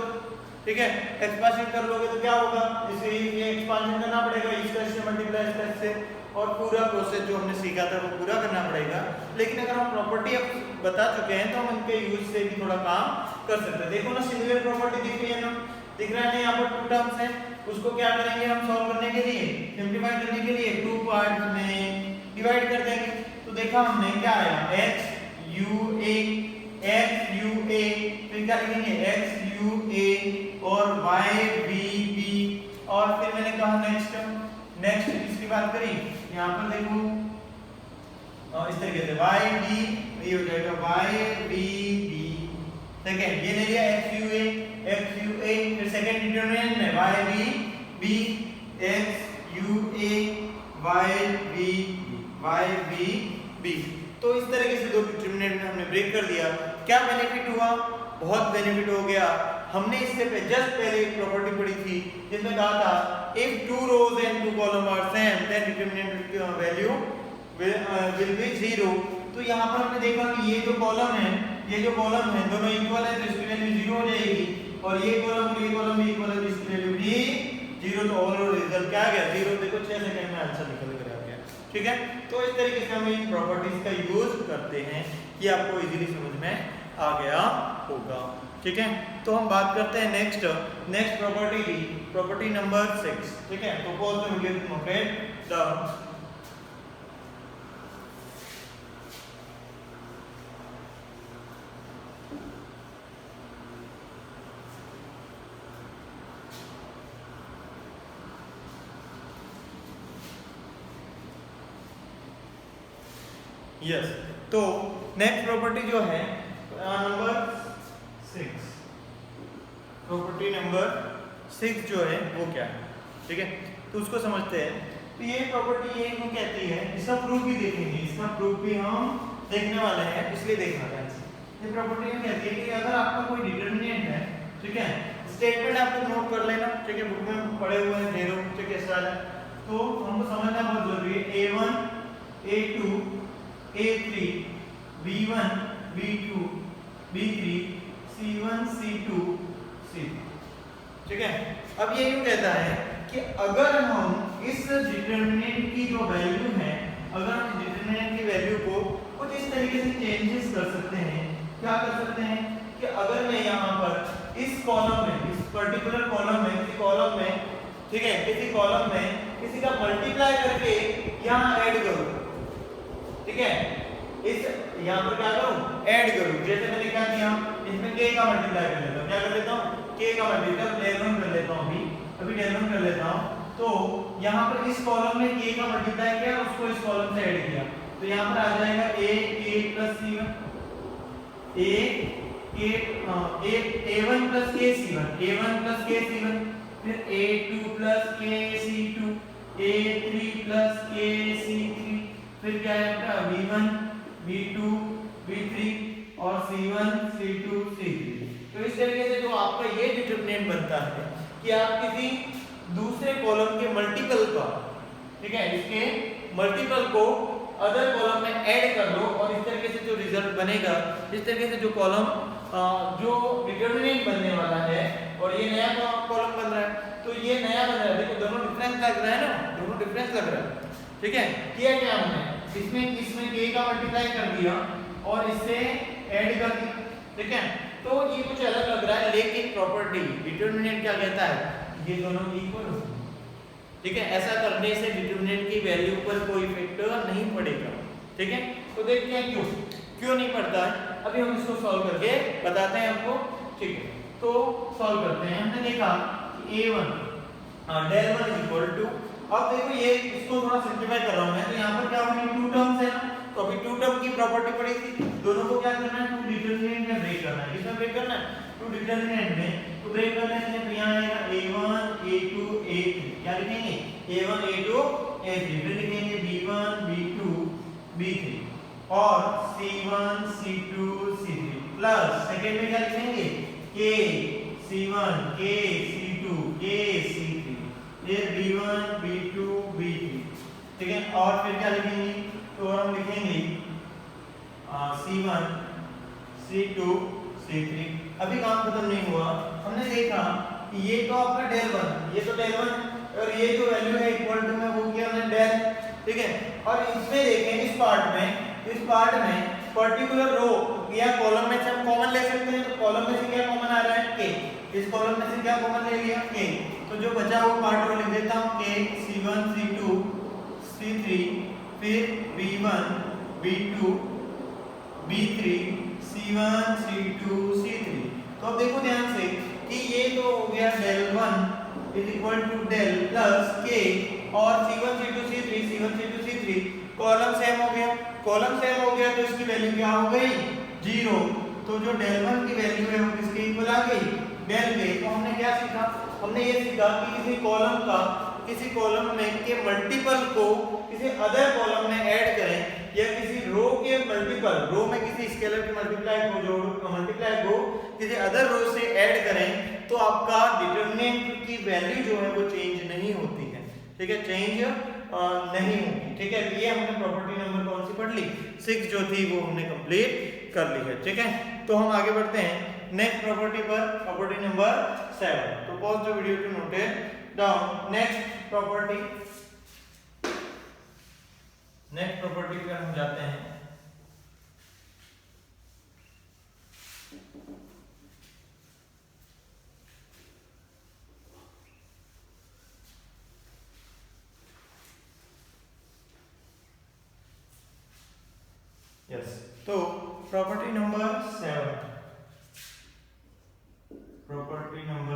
ठीक है। एक्सपांशन कर लोगे तो क्या होगा, इसे ये एक्सपांशन करना पड़ेगा, इसका इससे मल्टीप्लाई इसका इससे, और पूरा प्रोसेस जो हमने सीखा था वो पूरा करना पड़ेगा। लेकिन अगर हम प्रॉपर्टी अब बता चुके हैं तो हम इनके यूज से भी थोड़ा काम कर सकते हैं। देखो ना सिमिलर प्रॉपर्टी दिख रही है ना, दिख रहा है ना, यहाँ पर टू टर्म्स है, उसको क्या करेंगे हम सॉल्व करने के लिए, सिंपलीफाई करने के लिए टू पार्ट में डिवाइड कर देंगे। तो देखा हमने क्या आया, x u a, फिर क्या लिखेंगे x u a और y v b, और फिर मैंने कहा नेक्स्ट इसकी बात करी, यहाँ पर देखो इस तरीके से y b, ये हो जाएगा y v b, सेकंड ये ले लिया x u a, फिर सेकंड डिटरमिनेंट में y v b, x u a y v b। तो इस तरीके से दो डिटरमिनेंट में हमने ब्रेक कर दिया। क्या बेनिफिट हुआ? बहुत बेनिफिट हो गया। हमने इससे जस्ट पहले एक प्रॉपर्टी पढ़ी थी जिसमें कहा था if two rows and two column are same then determinant value will be 0। तो यहाँ पर हमने देखा कि ये जो कॉलम है दोनों इक्वल है तो इसकी वैल्यू 0 हो जाएगी, और ये कॉलम भी इक्वल है तो इसकी वैल्यू भी 0। तो ओवरऑल रिजल्ट क्या आ गया 0। देखो 6 सेकंड में आंसर निकल कर आ गया, ठीक है। तो इस तरीके से हम इन प्रॉपर्टीज का यूज करते हैं, ये आपको इजीली समझ में आ गया होगा, ठीक है। तो हम बात करते हैं नेक्स्ट प्रॉपर्टी की, प्रॉपर्टी नंबर 6, ठीक है। तो pause the video to note down. Yes, तो नेक्स्ट प्रॉपर्टी जो है नंबर 6, प्रॉपर्टी नंबर 6 जो है वो क्या है, ठीक है। तो उसको समझते हैं। तो ये प्रॉपर्टी ये क्यों कहती है, इसका प्रूफ भी देखेंगे, इसका प्रूफ भी हम देखने वाले हैं, इसलिए देखना है। ये प्रॉपर्टी ये कहती है कि अगर आपका कोई डिटरमिनेंट है, ठीक है, स्टेटमेंट आपको नोट कर लेना, ठीक है, बुक में पढ़े हुए हैं 0, ठीक है, सारा। तो हमको समझना बहुत जरूरी है। a1 a2 a3 b1 b2 b3 c1 c2 c3, ठीक है। अब ये यूं कहता है कि अगर हम इस डिटरमिनेंट की जो वैल्यू है, अगर हम डिटरमिनेंट की वैल्यू को कुछ इस तरीके से चेंजेस कर सकते हैं। क्या कर सकते हैं कि अगर मैं यहाँ पर इस कॉलम में पर्टिकुलर कॉलम में, किसी कॉलम में, ठीक है, किसी कॉलम में किसी का मल्टीप्लाई करके यहाँ ऐड करूं, ठीक है, इस यहाँ पर क्या करूं, ऐड करूं। जैसे मैंने क्या किया, इसमें k का मल्टीप्लाई कर लेता हूं, क्या कर लेता हूं, k का मल्टीप्लाई del 1 कर लेता हूं, अभी del 1 कर लेता हूं। तो यहाँ पर इस कॉलम में k का मल्टीप्लाई किया और उसको इस कॉलम से ऐड किया, तो यहाँ पर आ जाएगा a1 plus c1, a1 plus kc1, फिर a2 plus kc2, a3 plus kc3, फिर क्या है आपका v1 v2 v3 और c1 c2 c3। तो इस तरीके से जो आपका ये डिटरमिनेंट बनता है कि आप किसी दूसरे कॉलम के मल्टीपल का, ठीक है, इसके मल्टीपल को अदर कॉलम में ऐड कर लो और इस तरीके से जो रिजल्ट बनेगा, इस तरीके से जो कॉलम जो डिटरमिनेंट बनने वाला है और ये नया कॉलम बन रहा है, तो ये नया बन रहा है, देखो दोनों डिफरेंस लग रहा है ना, दोनों डिफरेंस लग रहा है, ठीक है। किया क्या हमने, इसमें k का मल्टीप्लाई कर दिया और इससे ऐड कर दिया, ठीक है। तो ये कुछ अलग लग रहा है, लेकिन प्रॉपर्टी डिटरमिनेंट क्या कहता है, ये दोनों इक्वल हो, ठीक है। ऐसा करने से डिटरमिनेंट की वैल्यू पर कोई इफेक्ट नहीं पड़ेगा, ठीक है। तो देखते हैं क्यों नहीं पड़ता है, अभी हम इसको सॉल्व करके बताते हैं आपको, ठीक है। तो सॉल्व करते हैं। हमने देखा कि a1 del 1 इक्वल टू, अब देखो ये इसको थोड़ा सिंपलीफाई कर रहा हूं मैं, तो यहाँ पर क्या होगी, टू टर्म्स है ना, तो अभी टू टर्म की प्रॉपर्टी पड़ी थी, दोनों को क्या करना है, टू डिटरमिनेंट में ब्रेक करना है। किसमें ब्रेक करना है, टू डिटरमिनेंट में। तो ब्रेक करने से तो यहाँ आएगा a1 a2 a3, क्या लिखेंगे, a1 a2 a3, फिर लिखेंगे b1 b2 b3 और c1 c2 c3 plus second में क्या लिखेंगे, k c1 k c2 k c3, फिर b1 b2 b3, ठीक है। और फिर क्या लिखेंगे, तो हम लिखेंगे c1 c2 c3। अभी काम खत्म नहीं हुआ, हमने देखा कि ये तो आपका del 1, ये तो del 1 और ये जो वैल्यू है इक्वल टू में वो किया हमने del, ठीक है। और इसमें देखें, इस पार्ट में पर्टिकुलर रो या कॉलम में से हम कॉमन ले सकते हैं, तो कॉलम में से क्या कॉमन आ रहा है, k, इस कॉलम में से क्या कॉमन ले लिया, k, तो जो बचा हुआ पार्ट रो लिख देता हूं, k c1 c2 c3, फिर b1 b2 b3 c1 c2 c3। तो अब देखो ध्यान से कि ये तो हो गया del 1 is equal to del plus k और c1 c2 c3 column same हो गया, तो इसकी वैल्यू क्या हो गई, 0। तो जो del 1 की वैल्यू है वो किसके इक्वल आ गई, del के। तो हमने क्या सीखा, हमने ये सीखा कि किसी कॉलम में के मल्टीपल को किसी अदर कॉलम में ऐड करें या किसी रो के मल्टीपल, रो में किसी स्केलर के मल्टीप्लाई को किसी अदर रो से ऐड करें, तो आपका डिटरमिनेंट की वैल्यू जो है वो चेंज नहीं होती है, ठीक है, चेंज नहीं होगी, ठीक है। ये हमने प्रॉपर्टी नंबर कौन सी पढ़ ली, 6 जो थी वो हमने कंप्लीट कर ली है, ठीक है। तो हम आगे बढ़ते हैं नेक्स्ट प्रॉपर्टी पर, प्रॉपर्टी नंबर 7। तो pause the video to note it down. Next property पर हम जाते हैं। यस, तो प्रॉपर्टी नंबर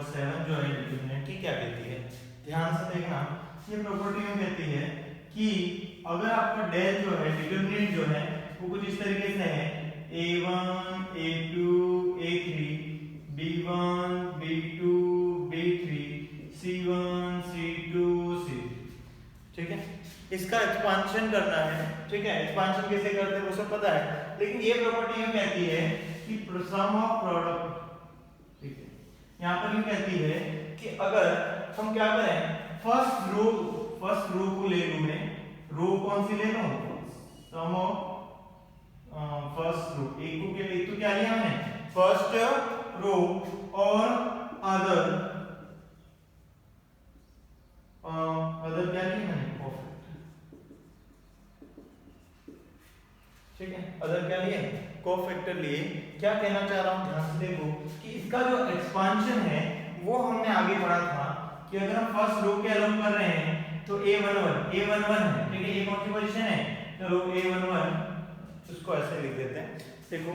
7 जो है डिटरमिनेंट की क्या कहती है, ध्यान से देखना। ये प्रॉपर्टी में कहती है कि अगर आपका del जो है, डिटरमिनेंट जो है वो कुछ इस तरीके से है, a1 a2 a3 b1 b2 b3 c1 c2 c3, ठीक है। इसका एक्सपांशन करना है, ठीक है। एक्सपांशन कैसे करते हैं वो सब पता है, लेकिन ये प्रॉपर्टी ये कहती है कि सम ऑफ प्रोडक्ट, ठीक है। यहाँ पर ये कहती है कि अगर हम क्या करें, फर्स्ट रो को ले लूं मैं, रो कौन सी ले लूं, सम ऑफ फर्स्ट रो, एक तो क्या लिया हमने, फर्स्ट रो और अदर क्या लिया मैंने, ठीक है, अदर क्या लिए, कोफैक्टर लिए। क्या कहना चाह रहा हूं, ध्यान से देखो कि इसका जो एक्सपांशन है वो हमने आगे पढ़ा था कि अगर हम फर्स्ट रो के अलोंग कर रहे हैं तो A11 है, ठीक है, ये कौन सी पोजीशन है, चलो A11 इसको ऐसे लिख देते हैं। देखो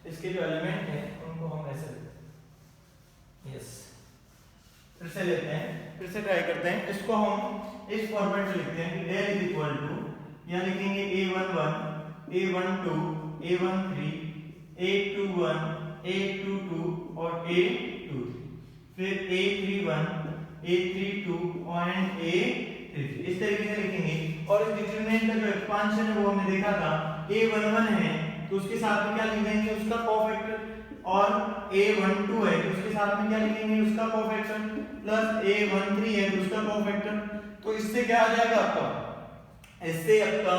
इसके जो एलिमेंट हैं उनको हम ऐसे यस फिर से लेते हैं, फिर से ट्राई करते हैं। इसको हम इस फॉर्मेट में लिखते हैं कि del इज इक्वल टू, यहाँ लिखेंगे A11 A12 A13 A21 A22 और A23, फिर A31 A32 और A33 इस तरीके से लिखेंगे। और इस डिटरमिनेंट का जो एक्सपांशन है वो हमने देखा था A11 है तो उसके साथ में क्या लिखेंगे, उसका कोफैक्टर, और A12 है तो उसके साथ में क्या लिखेंगे, उसका कोफैक्टर, प्लस A13 है तो उसका कोफैक्टर। तो इससे क्या आ जाएगा आपका, इससे आपका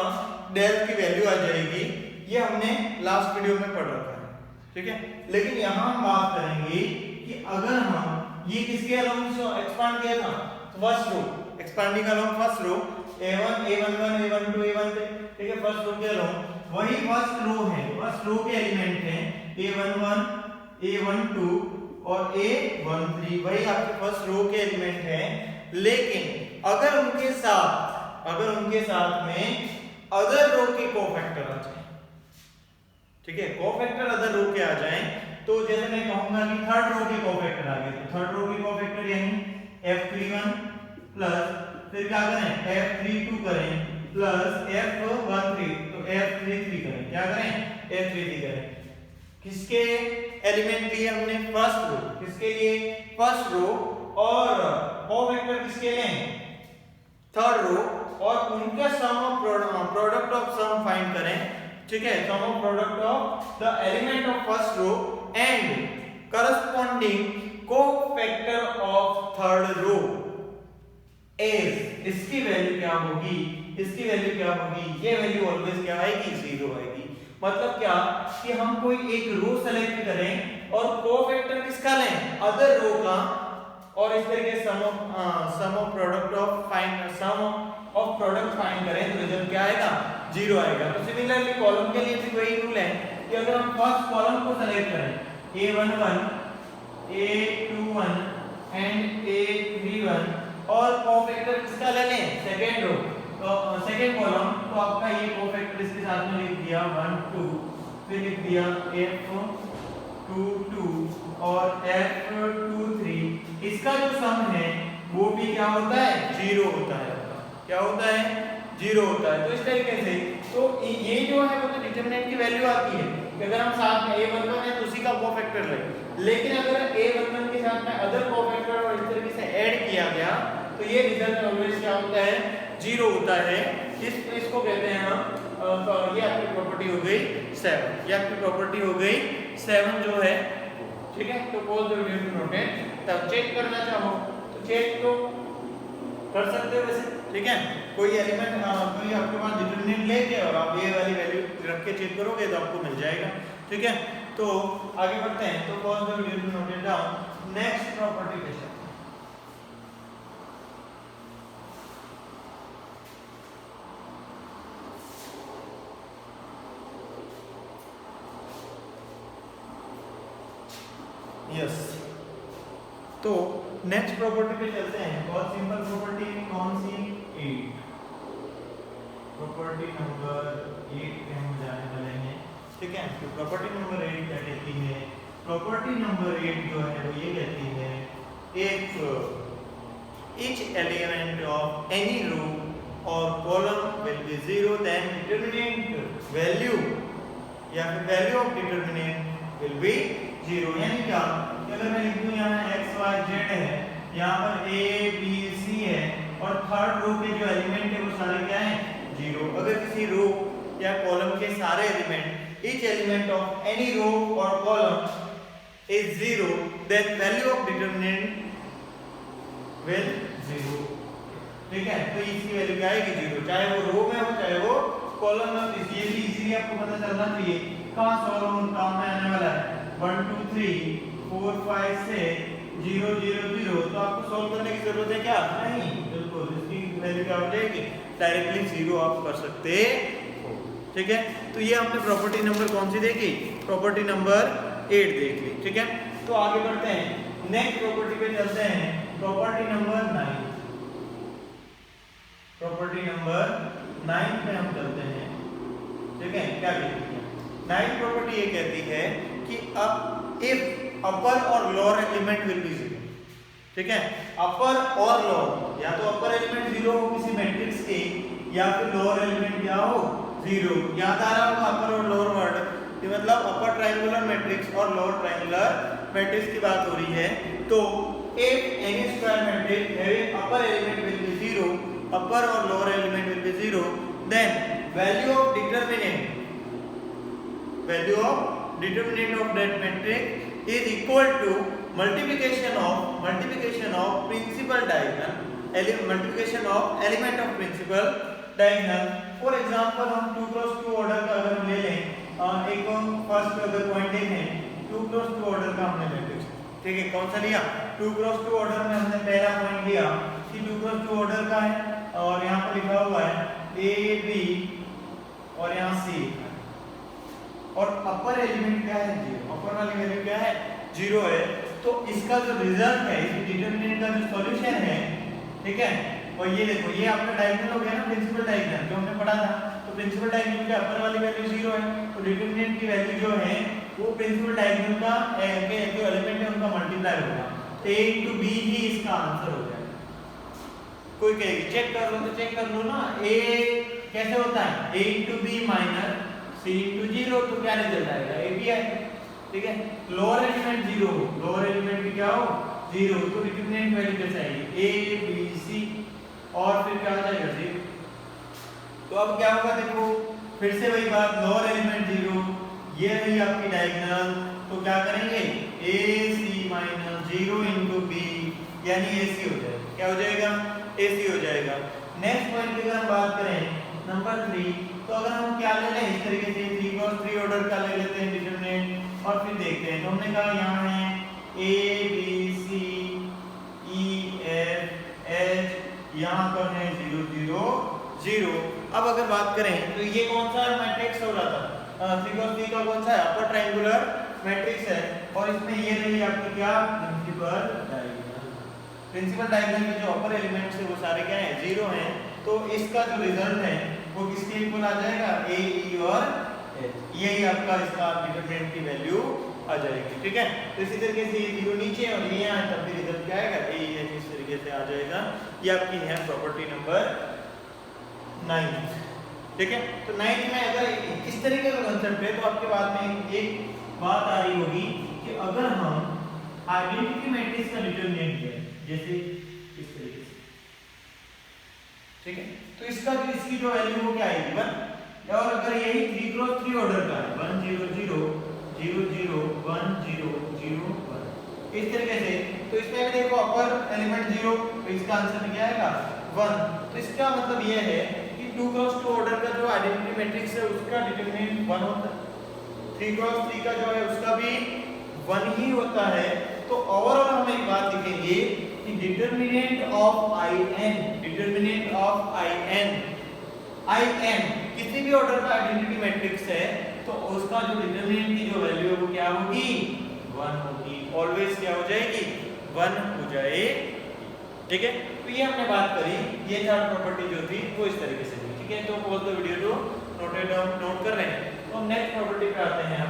डेल की वैल्यू आ जाएगी। ये हमने लास्ट वीडियो में पढ़ रखा है, ठीक है। लेकिन यहाँ हम बात करेंगे कि अगर हम ये किसके अलोंग एक्सपांड किया था, first row, expanding along first row A1 A11 A12 A13, ठीक है, फर्स्ट रो के अलोंग, वही फर्स्ट रो है, फर्स्ट रो के एलिमेंट हैं A11 A12 और A13, वही आपके फर्स्ट रो के एलिमेंट हैं। लेकिन अगर उनके साथ में अदर रो के कोफैक्टर आ जाए, ठीक है, कोफैक्टर अदर रो के आ जाएं, तो जैसे मैं कहूंगा कि थर्ड रो के कोफैक्टर आ गए, तो थर्ड रो के कोफैक्टर यानी F31 प्लस फिर क्या करें F32 करें प्लस F13, तो F33 करें, क्या करें F33 करें। किसके एलिमेंट लिए हमने, फर्स्ट रो, किसके लिए फर्स्ट रो, और कोफैक्टर किसके लिए थर्ड रो, और उनका sum of product of sum find करें, ठीक है, sum of product of the element of first row and corresponding cofactor of third row is, इसकी वैल्यू क्या होगी, इसकी वैल्यू क्या होगी, ये वैल्यू ऑलवेज क्या आएगी, 0 आएगी। मतलब क्या कि हम कोई एक रो सेलेक्ट करें और कोफैक्टर किसका लें, अदर रो का, और इस तरीके सम ऑफ प्रोडक्ट ऑफ फाइंड करें तो रिजल्ट क्या आएगा, 0 आएगा। तो सिमिलरली कॉलम के लिए भी वही रूल है कि अगर हम फर्स्ट कॉलम को सेलेक्ट करें A11 A21 एंड A31 और कोफैक्टर किसका ले लें, सेकंड रो, तो सेकंड कॉलम, तो आपका ये कोफैक्टर इसके साथ में लिख दिया 1 2, फिर लिख दिया F22 और F23, इसका जो सम है वो भी क्या होता है, 0 होता है, क्या होता है, 0 होता है। तो इस तरीके से तो ये जो है वो तो डिटरमिनेंट की वैल्यू आती है कि अगर हम साथ में A11 है तो उसी का कोफैक्टर लें, लेकिन अगर A11 के साथ में अदर कोफैक्टर और इस तरीके से ऐड किया गया तो ये रिजल्ट ऑलवेज क्या होता है, 0 होता है। इसको कहते हैं हम, ये आपकी प्रॉपर्टी हो गई 7, ये आपकी प्रॉपर्टी हो गई 7 जो है, ठीक है। तो pause the video to note it, तब चेक करना चाहो तो चेक तो कर सकते हो वैसे, ठीक है। कोई एलिमेंट कोई आपके पास डिटरमिनेंट लेके और आप ये वाली वैल्यू रख के चेक करोगे तो आपको मिल जाएगा, ठीक है। तो आगे बढ़ते हैं, तो pause the video to note it down, next property पे चलते हैं। यस, तो नेक्स्ट प्रॉपर्टी पे चलते हैं। बहुत सिंपल प्रॉपर्टी, कौन सी, 8, प्रॉपर्टी नंबर 8 पे हम जाने वाले हैं, ठीक है। तो प्रॉपर्टी नंबर 8 क्या कहती है, प्रॉपर्टी नंबर 8 जो है वो ये कहती है, if each element of any row or column will be 0 then determinant value या फिर value of determinant will be 0। यानी क्या, अगर मैं लिख दूं यहाँ x y z है, यहाँ पर a b c है और थर्ड रो के जो एलिमेंट है वो सारे क्या हैं, 0। अगर किसी रो या कॉलम के सारे element, each element of any row or column is 0 then value of determinant will 0, ठीक है। तो इसकी वैल्यू क्या आएगी, 0, चाहे वो रो में हो चाहे वो कॉलम में। ये भी इजीली आपको पता चलना चाहिए कहाँ सॉल्व काम में आने वाला है, 1 2 3 4 5 से 0 0 0, तो आपको सॉल्व करने की जरूरत है क्या, नहीं, बिल्कुल इसकी वैल्यू क्या हो जाएगी, डायरेक्टली 0 आप कर सकते हो, ठीक है। तो ये हमने प्रॉपर्टी नंबर कौन सी देखी, प्रॉपर्टी नंबर 8 देख ली, ठीक है। तो आगे बढ़ते हैं, नेक्स्ट प्रॉपर्टी पे चलते हैं, प्रॉपर्टी नंबर 9। प्रॉपर्टी नंबर 9 पे हम चलते हैं। ठीक है, क्या कहती है 9 प्रॉपर्टी? ये कहती है कि अब इफ अपर और लोअर एलिमेंट विल बी 0। ठीक है, अपर और लोअर, या तो अपर एलिमेंट 0 हो किसी मैट्रिक्स के, या फिर लोअर एलिमेंट क्या हो 0। याद आ रहा होगा अपर और लोअर वर्ड, ये मतलब अपर ट्रायंगुलर मैट्रिक्स और लोअर ट्रायंगुलर मैट्रिक्स की बात हो रही है। तो if any square matrix having upper element will be 0, upper और lower element will be 0, then value of determinant of that matrix is equal to multiplication of principal diagonal, multiplication of element of principal diagonal। For example हम 2 cross 2 order का अगर हम ले लें, एक first अगर point देखें 2 क्रॉस 2 ऑर्डर का हमने मैट्रिक्स, ठीक है, कौन सा लिया 2 क्रॉस 2 ऑर्डर में हमने पहला पॉइंट लिया कि 2 क्रॉस 2 ऑर्डर का है, और यहाँ पर लिखा हुआ है ए बी और यहाँ सी, और अपर एलिमेंट क्या है 0, अपर वाली वैल्यू क्या है 0 है। तो इसका जो रिजल्ट है, इस डिटरमिनेंट का जो सॉल्यूशन है, ठीक है, और ये देखो ये आपका डायगोनल हो गया ना, प्रिंसिपल डायगोनल जो हमने पढ़ा था। तो प्रिंसिपल डायगोनल के अपर वाली वैल्यू 0 है, तो डिटरमिनेंट की वैल्यू जो है वो प्रिंसिपल डायगोनल का के जो एलिमेंट है उनका मल्टीप्लाई होगा, तो a into b ही इसका आंसर हो जाएगा। कोई कहेगी चेक कर लो, तो चेक कर लो ना, a कैसे होता है a into b minus c into 0, तो क्या रिजल्ट आएगा a b आएगा। ठीक है, लोअर एलिमेंट 0 हो, लोअर एलिमेंट भी क्या हो 0, तो डिटरमिनेंट वैल्यू कैसे आएगी a b c, और फिर क्या हो जाएगा 0। तो अब क्या होगा देखो, फिर से वही बात, लोअर एलिमेंट 0, ये रही आपकी डायगोनल, तो क्या करेंगे AC माइनस 0 into b, यानी AC हो जाएगा। क्या हो जाएगा AC हो जाएगा। नेक्स्ट पॉइंट की अगर हम बात करें नंबर 3, तो अगर हम क्या ले लें इस तरीके से 3 क्रॉस 3 ऑर्डर का ले लेते हैं डिटरमिनेंट, और फिर देखते हैं। तो हमने कहा यहाँ है A B C E F H, यहाँ पर है 0 0 0। अब अगर बात करें तो ये कौन सा मैट्रिक्स हो रहा था 3 क्रॉस 3 का, कौन सा है अपर ट्रायंगुलर मैट्रिक्स है, और इसमें ये रही आपकी क्या प्रिंसिपल डायगोनल। प्रिंसिपल डायगोनल के जो अपर एलिमेंट्स है वो सारे क्या है 0 हैं, तो इसका जो रिजल्ट है वो किसके इक्वल आ जाएगा A E और H, यही आपका इसका डिटरमिनेंट की वैल्यू आ जाएगी। ठीक है, तो इसी तरीके से ये 0 नीचे और ये यहाँ, तब भी रिजल्ट क्या आएगा A E H, इस तरीके से आ जाएगा। ये आपकी है प्रॉपर्टी नंबर 9। ठीक है, तो 9 में अगर इस तरीके का कांसेप्ट है, तो आपके बाद में एक बात आ रही होगी कि अगर हम आइडेंटिटी मैट्रिक्स का डिटरमिनेंट लें, जैसे इस तरीके से, ठीक है, तो इसका जो इसकी जो वैल्यू वो क्या आएगी 1, और अगर यही 3 क्रॉस 3 ऑर्डर का है 1 0 0 0 0 1 0 0 1, इस तरीके से, तो इसमें भी देखो अपर एलिमेंट 0, तो इसका आंसर क्या आएगा 1। तो इसका मतलब ये है कि 2 क्रॉस 2 ऑर्डर का जो आइडेंटिटी मैट्रिक्स है उसका डिटरमिनेंट 1 होता है, 3 क्रॉस 3 का जो है उसका भी 1 ही होता है। तो ओवरऑल हम एक बात लिखेंगे कि डिटरमिनेंट ऑफ IN किसी भी ऑर्डर का आइडेंटिटी मैट्रिक्स है, तो उसका जो डिटरमिनेंट की जो वैल्यू है वो क्या होगी 1 होगी, ऑलवेज क्या हो जाएगी 1 हो जाएगी। ठीक है, तो ये हमने बात करी, ये 4 प्रॉपर्टी जो थी वो इस तरीके से थी। ठीक है, तो pause the video to note कर रहे हैं। तो हम नेक्स्ट प्रॉपर्टी पे आते हैं। हम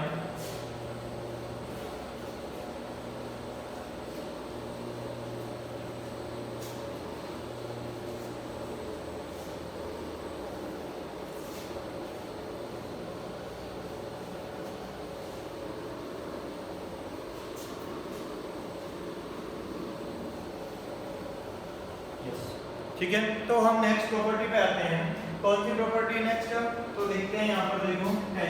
ठीक है, तो हम नेक्स्ट प्रॉपर्टी पे आते हैं। कौन सी प्रॉपर्टी नेक्स्ट, तो देखते हैं यहाँ पर देखो 10।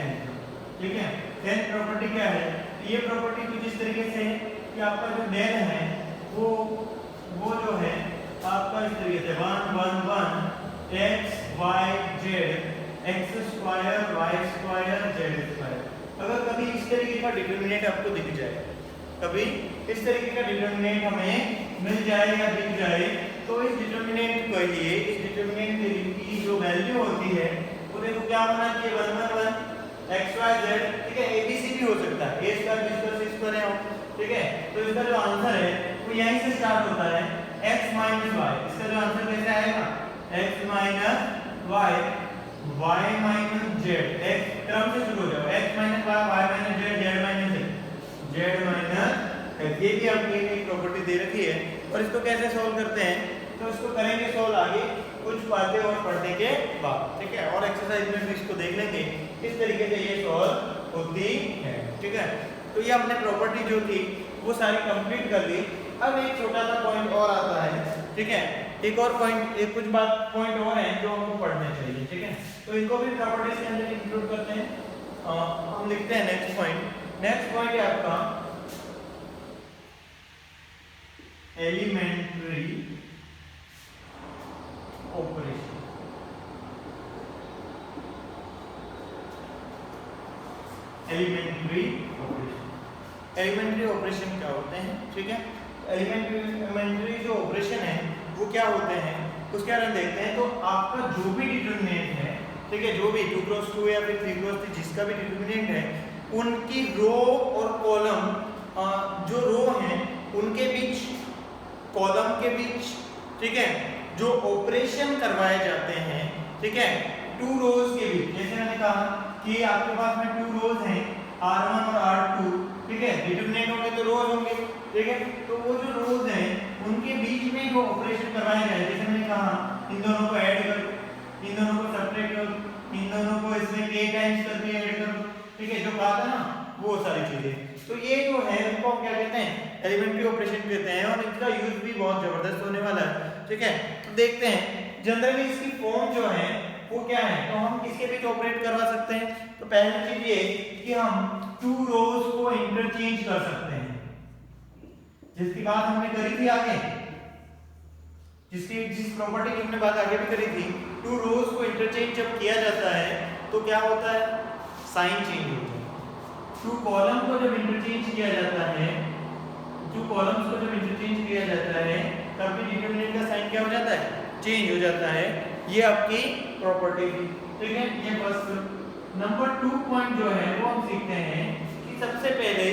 ठीक है, 10 प्रॉपर्टी क्या है, ये प्रॉपर्टी कुछ इस तरीके से कि आपका जो डेल है वो जो है आपका इस तरीके से 1 1 1 x y z x square y square z square. अगर कभी इस तरीके का डिटरमिनेंट आपको दिख जाए, कभी इस तरीके का डिटरमिनेंट हमें मिल जाए या दिख जाए, तो इस डिटरमिनेंट के लिए, इस डिटरमिनेंट की जो वैल्यू होती है वो देखो क्या होना चाहिए 1 1 1 x y z। ठीक है, abc भी हो सकता है, a square b square c square है, ठीक है, तो इसका जो आंसर है वो यहीं से स्टार्ट होता है x माइनस वाई। इसका जो आंसर कैसे आएगा, x minus y y minus z, x क्रम से शुरू हो जाओ, x minus y y minus z z minus z minus, ये भी आपकी एक प्रॉपर्टी दे रखी है। और इसको कैसे सोल्व करते हैं, तो इसको करेंगे सोल्व आगे कुछ बातें और पढ़ने के बाद, ठीक है, और एक्सरसाइज में भी इसको देख लेंगे किस तरीके से ये सोल्व होती है, ठीक है। तो ये हमने प्रॉपर्टी जो थी वो सारी कंप्लीट कर ली। अब एक छोटा सा पॉइंट और आता है, ठीक है, एक और पॉइंट, एक कुछ बात पॉइंट और हैं जो हमको पढ़ने चाहिए, ठीक है, तो इनको भी प्रॉपर्टीज के अंदर इंक्लूड करते हैं। हम लिखते हैं नेक्स्ट पॉइंट है आपका एलिमेंट्री ऑपरेशन। एलिमेंट्री ऑपरेशन क्या होते हैं, ठीक है, एलिमेंट्री जो ऑपरेशन है वो क्या होते हैं उसके बारे में देखते हैं। तो आपका जो भी डिटरमिनेंट है, ठीक है, जो भी 2x2 या फिर 3x3 जिसका भी डिटरमिनेंट है, उनकी रो और कॉलम, जो रो हैं उनके बीच, कॉलम के बीच, ठीक है, जो ऑपरेशन करवाए जाते हैं, ठीक है, टू रोज के बीच, जैसे मैंने कहा कि आपके पास में टू रोज हैं R1 और R2, ठीक है, डिटरमिनेंट होंगे तो रोज होंगे, ठीक है, तो वो जो रोज हैं उनके बीच में जो ऑपरेशन करवाए जाए, जैसे मैंने कहा इन दोनों को ऐड करो, इन दोनों को सब्ट्रैक्ट करो, इन दोनों को इसमें k टाइम्स करके ऐड करो, ठीक है, जो कहा था ना वो सारी चीजें। तो ये जो है उनको हम क्या कहते हैं, एलिमेंट्री ऑपरेशन कहते हैं, और इनका यूज भी बहुत जबरदस्त होने वाला है, ठीक है। तो देखते हैं जनरली इसकी फॉर्म जो है वो क्या है, तो हम किसके बीच ऑपरेट करवा सकते हैं। तो पहली चीज ये कि हम टू रोज को इंटरचेंज कर सकते हैं, जिसकी बात हमने करी थी आगे, जिस प्रॉपर्टी की हमने बात आगे भी करी थी। टू रोज को इंटरचेंज जब किया जाता है तो क्या होता है, साइन चेंज होता है। टू कॉलम को जब इंटरचेंज किया जाता है, टू कॉलम्स को जब इंटरचेंज किया जाता है तब भी डिटरमिनेंट का साइन क्या हो जाता है, चेंज हो जाता है। ये आपकी प्रॉपर्टी थी, ठीक है। ये फर्स्ट। नंबर 2 पॉइंट जो है वो हम सीखते हैं कि सबसे पहले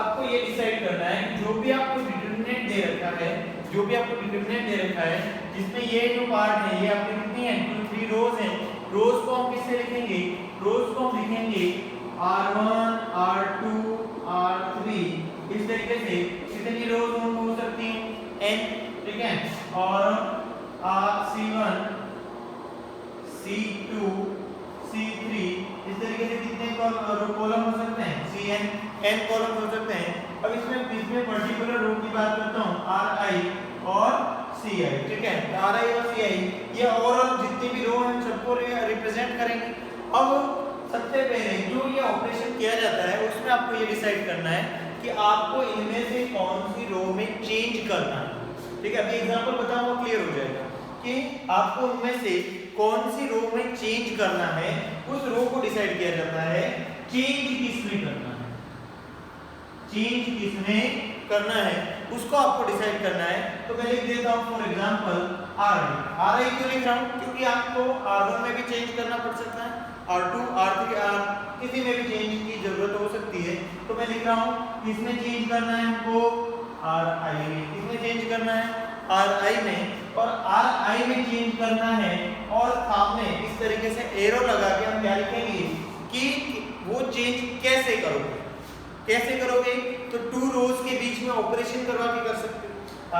आपको ये डिसाइड करना है कि जो भी आपको डिटरमिनेंट दे रखा है, जो भी आपको डिटरमिनेंट दे रखा है, जिसमें ये जो पार्ट है ये आपकी कितनी है, 2 3 रोज हैं। रोज को हम किससे लिखेंगे, रोज को हम लिखेंगे R1 R2 R3, इस तरीके से कितनी रोज हो सकती हैं, n, ठीक है, और C1 C2 C3, इस तरीके से कितने कॉलम हो सकते हैं, Cn, n कॉलम हो सकते हैं। अब इसमें पर्टिकुलर रो की बात करता हूँ, Ri और Ci, ठीक है, Ri और Ci ये ओवरऑल जितनी भी रो हैं सबको रिप्रेजेंट करेंगे। अब सबसे पहले जो ये ऑपरेशन किया जाता है उसमें आपको ये डिसाइड करना है कि आपको इनमें से कौन सी रो में चेंज करना है, ठीक है। अभी एग्जांपल बताऊंगा, क्लियर हो जाएगा कि आपको उनमें से कौन सी रो में चेंज करना है। उस रो को डिसाइड किया जाता है चेंज किसमें करना है, चेंज किसमें करना है उसको आपको डिसाइड करना है। तो मैं लिख देता हूं फॉर एग्जांपल Ri क्यों लिख रहा हूं, क्योंकि आपको R1 में भी चेंज करना पड़ सकता है, R2 R3 R किसी में भी चेंज की जरूरत हो सकती है। तो मैं लिख रहा हूं इसमें चेंज करना है हमको Ri में, इसमें चेंज करना है Ri में, और Ri में चेंज करना है। और सामने इस तरीके से एरो लगा के हम क्या लिखेंगे कि वो चेंज कैसे करोगे, कैसे करोगे, तो टू रोज के बीच में ऑपरेशन करवा के कर सकते हो।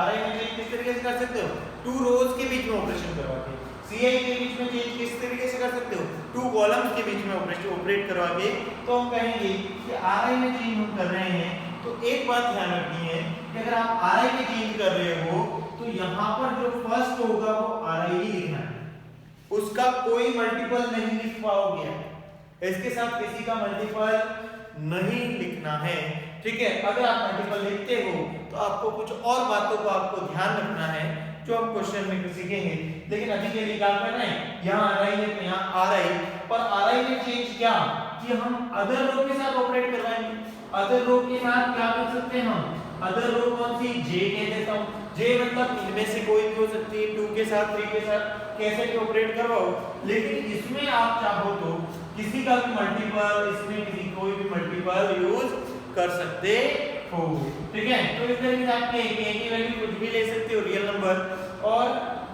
Ri में चेंज किस तरीके से कर सकते हो, टू रोज के बीच में ऑपरेशन करवा के। Ci के बीच में चेंज किस तरीके से कर सकते हो, टू कॉलम्स के बीच में ऑपरेट करवा के। तो हम कहेंगे कि Ri में चेंज हम कर रहे हैं, तो एक बात ध्यान रखनी है कि अगर आप Ri में चेंज कर रहे हो तो यहाँ पर जो फर्स्ट होगा वो Ri ही लिखना है, उसका कोई मल्टीपल नहीं लिख पाओगे, इसके साथ किसी का मल्टीपल नहीं लिखना है, ठीक है। अगर आप मल्टीपल लिखते हो तो आपको कुछ और बातों को आपको ध्यान रखना है जो हम क्वेश्चन में सीखेंगे। लेकिन अभी के लिए क्या करना है, यहाँ Ri है तो यहाँ Ri, पर Ri में चेंज क्या कि हम अदर रो के साथ ऑपरेट करवाएंगे। अदर रो के साथ क्या कर सकते हैं हम, अदर रो कौन सी, J कह देता हूँ। J मतलब इनमें से कोई भी हो सकती है, 2 के साथ 3 के साथ कैसे भी ऑपरेट करवाओ। लेकिन इसमें आप चाहो तो किसी का भी मल्टीपल, इसमें किसी कोई भी मल्टीपल यूज कर सकते ठीक है। तो इस तरीके से आप के की वैल्यू कुछ भी ले सकते हो रियल नंबर और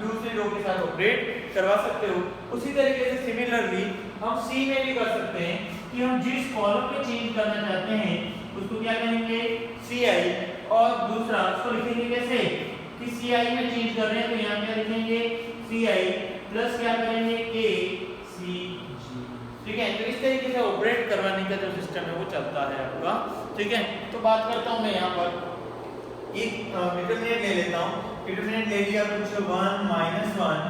दूसरी रो के साथ ऑपरेट करवा सकते हो। उसी तरीके से सिमिलरली हम सी में भी कर सकते हैं कि हम जिस कॉलम में चेंज करना चाहते हैं उसको क्या कहेंगे सी आई, और दूसरा उसको लिखेंगे कैसे कि सी आई में चेंज कर रहे हैं तो यहाँ क्या लिखेंगे सी आई प्लस क्या करेंगे के सी जी। ठीक है, तो इस तरीके से ऑपरेट करवाने का जो सिस्टम है वो चलता है आपका। ठीक है, तो बात करता हूँ मैं यहाँ पर एक डिटरमिनेंट ले लेता हूँ। डिटरमिनेंट ले लिया कुछ 1 -1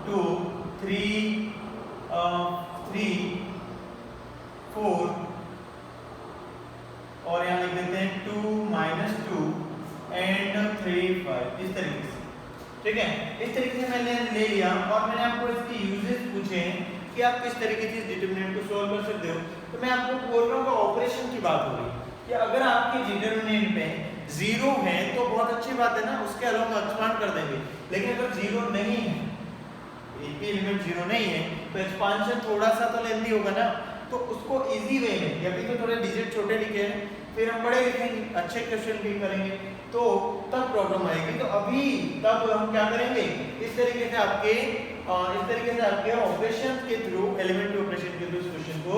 2 3 3 4 और यहाँ लिख देते हैं 2 -2 एंड 3 5 इस तरीके से। ठीक है, इस तरीके से मैंने ले लिया और मैंने आपको इसके यूजेस पूछे हैं कि आप किस तरीके से इस डिटरमिनेंट को सॉल्व कर सकते हो। तो मैं आपको बोल रहा हूँ ऑपरेशन की बात हो रही है कि अगर आपके डिटरमिनेंट में 0 है तो बहुत अच्छी बात है ना, उसके अलावा हम एक्सपांड कर देंगे। लेकिन अगर 0 नहीं है, एक भी एलिमेंट 0 नहीं है तो एक्सपांशन थोड़ा सा तो लेंदी होगा ना। तो उसको इजी वे में, अभी तो थोड़े डिजिट छोटे लिखे हैं, फिर हम बड़े लिखेंगे, अच्छे क्वेश्चन भी करेंगे तो तब प्रॉब्लम आएगी। तो अभी तब हम क्या करेंगे, इस तरीके से आपके ऑपरेशन के थ्रू, एलिमेंट्री ऑपरेशन के थ्रू इस क्वेश्चन को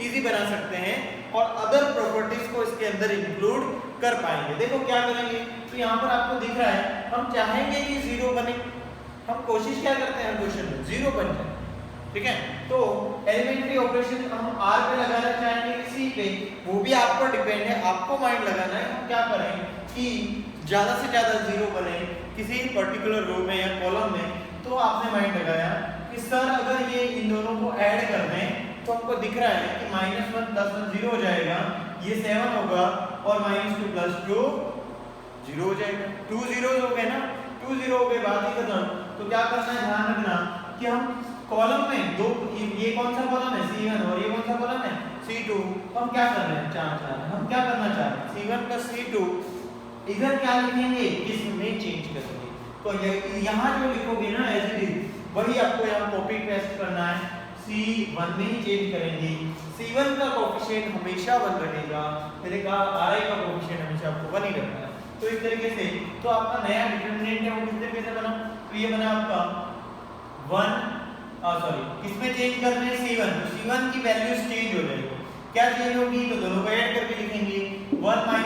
इजी बना सकते हैं और अदर प्रॉपर्टीज को इसके अंदर इंक्लूड कर पाएंगे। देखो क्या करेंगे, तो यहाँ पर आपको दिख रहा है हम चाहेंगे कि 0 बने, हम कोशिश क्या करते हैं क्वेश्चन में 0 बन जाए। ठीक है, तो एलिमेंट्री ऑपरेशन हम आर पे लगाना चाहेंगे कि सी पे, वो भी आप पर डिपेंड है, आपको माइंड लगाना है। हम क्या करें कि ज्यादा से ज्यादा 0 बने किसी पर्टिकुलर रो में या कॉलम में। तो आपने माइंड लगाया कि सर अगर ये इन दोनों को ऐड कर दें तो हमको दिख रहा है कि -1 + 1 0 हो जाएगा, ये 7 होगा और -2 + 2 0 हो जाएगा। 2 0 हो गए ना, 2 0 हो गए, बात ही खत्म। तो क्या करना है, ध्यान रखना कि हम कॉलम में दो, ये कौन सा कॉलम है C1 और ये कौन सा कॉलम है C2। हम क्या कर रहे हैं, चार हम क्या करना चाह रहे हैं C1 + C2, इधर क्या लिखेंगे, इसमें चेंज करेंगे। तो यहाँ जो लिखोगे ना एज इट इज, वही आपको यहाँ कॉपी पेस्ट करना है, C1 में ही चेंज करेंगे। C1 का कोएफिशिएंट हमेशा 1 रहेगा, मैंने कहा Ri का कोएफिशिएंट हमेशा आपको 1 ही रखना है। तो इस तरीके से तो आपका नया डिटरमिनेंट है वो किस तरीके से बना, तो ये बना आपका 1 किसमें चेंज कर रहे हैं C1, तो C1 की वैल्यूज चेंज हो जाएगी। क्या चेंज होगी, तो दोनों को ऐड करके लिखेंगे 1 - 1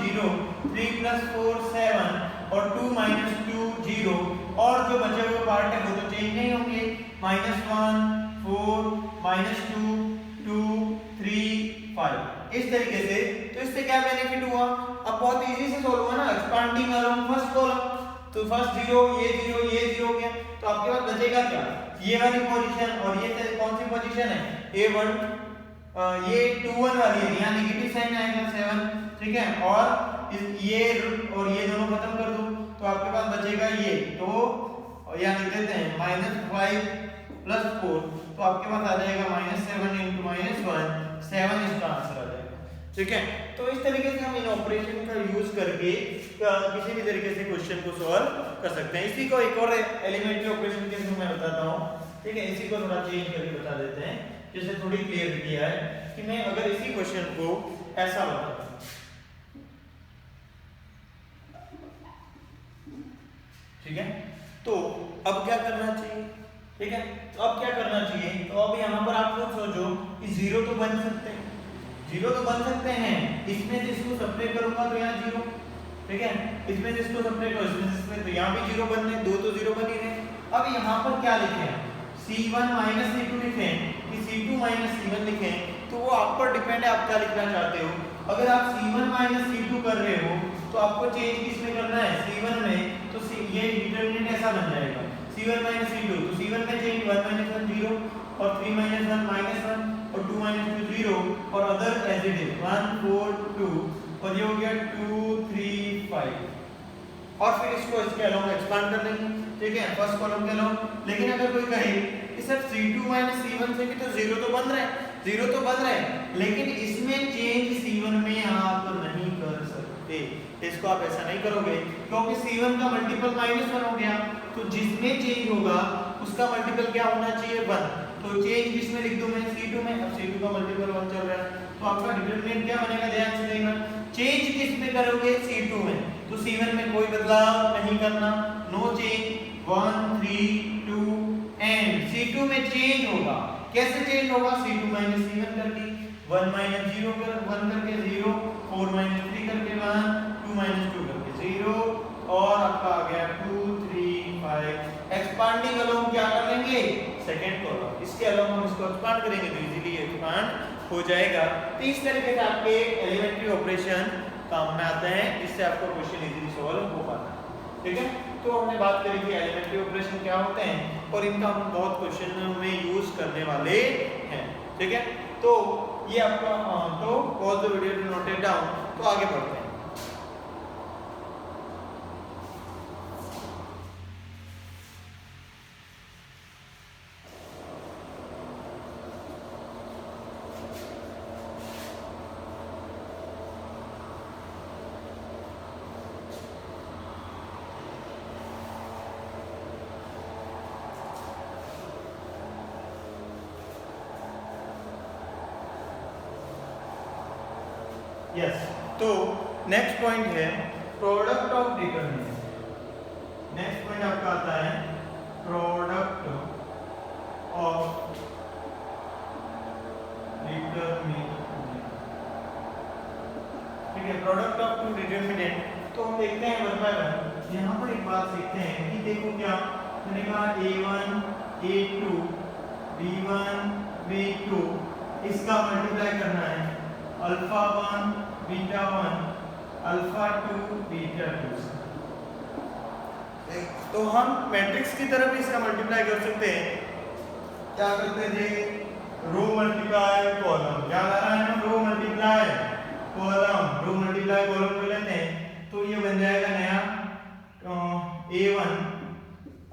0 3 + 4 7 और 2 - 2 0, और जो बचे हुए पार्ट है वो तो चेंज नहीं होंगे, -1 4 -2 2 3 5 इस तरीके से। तो इससे क्या बेनिफिट हुआ, अब बहुत इजी से सॉल्व हुआ ना, एक्सपांडिंग अलोंग फर्स्ट कॉलम। तो फर्स्ट 0 ये 0 हो गया, तो आपके पास बचेगा क्या, ये वाली पोजीशन और ये कौन सी पोजीशन है A1, ये 2 1 वाली है, यहाँ नेगेटिव साइन आएगा 7। ठीक है, और ये दोनों खत्म कर दो तो आपके पास बचेगा ये, तो यहाँ लिख देते हैं -5 + 4, तो आपके पास आ जाएगा -7 × -1 7 इसका आंसर आ जाएगा। ठीक है, तो इस तरीके से हम इन ऑपरेशन का यूज करके किसी भी तरीके से क्वेश्चन को सॉल्व कर सकते हैं। इसी को एक और एलिमेंट्री ऑपरेशन के थ्रू मैं बताता हूँ। ठीक है, इसी को थोड़ा चेंज करके बता देते हैं, जैसे थोड़ी क्लियर किया है कि मैं अगर इसी क्वेश्चन को ऐसा बताता हूँ। ठीक है, तो अब क्या करना चाहिए, ठीक है, तो अब क्या करना चाहिए, तो अब यहाँ पर आप लोग सोचो कि 0 तो बन सकते हैं, 0 तो बन सकते हैं, इसमें से इसको सब्ट्रैक्ट करूंगा तो यहाँ 0। ठीक है, इसमें से इसको सब्ट्रैक्ट करो इसमें, तो यहाँ भी 0 बन रहे, 2 तो 0 बन ही रहे। अब यहाँ पर क्या लिखे हैं, C1 - C2 लिखें कि C2 - C1 लिखें, तो वो आप पर डिपेंड है आप क्या लिखना चाहते हो। अगर आप C1 - C2 कर रहे हो तो आपको चेंज किसमें करना है, C1 में, तो ये डिटरमिनेंट ऐसा बन जाएगा C1 - C2, तो C1 में चेंज 1 - 1 0 और 3 - 1 -1 और 2 - 2 0 और अदर एज इट इज 1 4 2 और ये हो गया 2 3 5, और फिर इसको इसके अलोंग एक्सपांड कर लेंगे। ठीक है, फर्स्ट कॉलम के अलोंग। लेकिन अगर कोई कहे कि सर C2 - C1 से भी तो 0 तो बन रहा है, 0 तो बन रहा है, लेकिन इसमें चेंज C1 में आप नहीं कर सकते, इसको आप ऐसा नहीं करोगे क्योंकि C1 का मल्टीपल -1 हो गया, तो जिसमें चेंज होगा उसका मल्टीपल क्या होना चाहिए, 1। तो चेंज किसमें लिख दूं मैं, C2 में। अब C2 का मल्टीपल 1 चल रहा है, तो आपका डिटरमिनेंट क्या बनेगा, ध्यान से देखना। चेंज किस में करोगे, C2 में, तो C1 में कोई बदलाव नहीं करना, नो चेंज, 1 3 2 एंड C2 में चेंज होगा। कैसे चेंज होगा, C2 माइनस C1 करके, 1 माइनस 0 कर 1 करके 0, 4 माइनस 3 करके 1, 2 माइनस 2 करके 0, और आपका आ गया 2 3 5। एक्सपांडिंग अलोंग क्या कर लेंगे, सेकंड कॉलम, इसके अलावा हम इसको एक्सपांड करेंगे तो इजीली एक्सपांड हो जाएगा। तो इस तरीके से आपके एलिमेंट्री ऑपरेशन काम में आते हैं, जिससे आपको क्वेश्चन इजीली सॉल्व हो पाता है। ठीक है, तो हमने बात करी कि एलिमेंट्री ऑपरेशन क्या होते हैं और इनका हम बहुत क्वेश्चन में यूज करने वाले हैं। ठीक है, तो ये आपका तो pause the video to note it down. तो आगे बढ़ते हैं। यस, तो नेक्स्ट पॉइंट है product of determinant. Next point आपका आता है प्रोडक्ट ऑफ डिटरमिनेंट। ठीक है, प्रोडक्ट ऑफ टू डिटरमिनेंट। तो हम देखते हैं वन बाय वन। यहाँ पर एक बात सीखते हैं कि देखो क्या मैंने कहा, A1 A2 B1 B2, इसका मल्टीप्लाई करना है, अल्फा 1 बीटा 1 अल्फा 2 बीटा 2। तो हम मैट्रिक्स की तरफ भी इसका मल्टीप्लाई कर सकते हैं। क्या करते थे, रो मल्टीप्लाई कॉलम, याद आ रहा है ना, रो मल्टीप्लाई कॉलम, रो मल्टीप्लाई कॉलम कर लेते हैं। तो ये बन जाएगा नया A1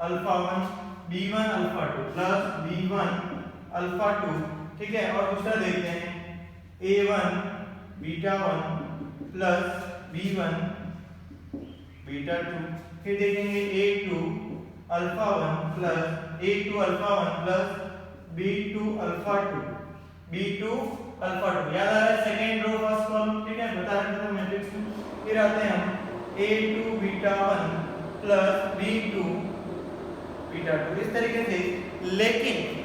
alpha 1 B1 alpha 2 plus B1 alpha 2। ठीक है, और दूसरा देखते हैं A1 beta 1 plus B1 beta 2। फिर देखेंगे A2 alpha 1 plus A2 alpha 1 plus B2 alpha 2 B2 alpha 2। याद आ रहा है, सेकेंड रो फर्स्ट कॉलम। ठीक है, बता रहे थे मैट्रिक्स में। फिर आते हैं हम A2 beta 1 plus B2 beta 2, इस तरीके से।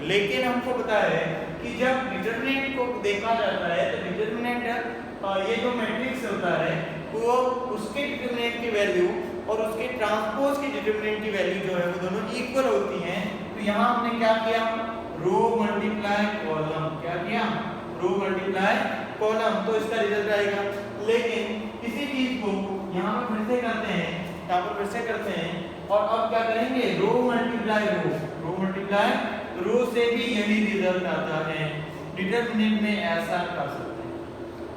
लेकिन हमको पता है कि जब डिटरमिनेंट को देखा जाता है तो डिटरमिनेंट ये जो मैट्रिक्स होता है वो उसके डिटरमिनेंट की वैल्यू और उसके ट्रांसपोज की डिटरमिनेंट की वैल्यू जो है वो दोनों इक्वल होती हैं। तो यहाँ हमने क्या किया, रो मल्टीप्लाई कॉलम। क्या किया, रो मल्टीप्लाई कॉलम, तो इसका रिजल्ट आएगा। लेकिन इसी चीज को यहाँ पर फिर से करते हैं, यहाँ पर फिर से करते हैं, और अब क्या करेंगे, रो मल्टीप्लाई रो, रो मल्टीप्लाई रो से भी यही रिजल्ट आता है। डिटरमिनेंट में ऐसा कर सकते हैं,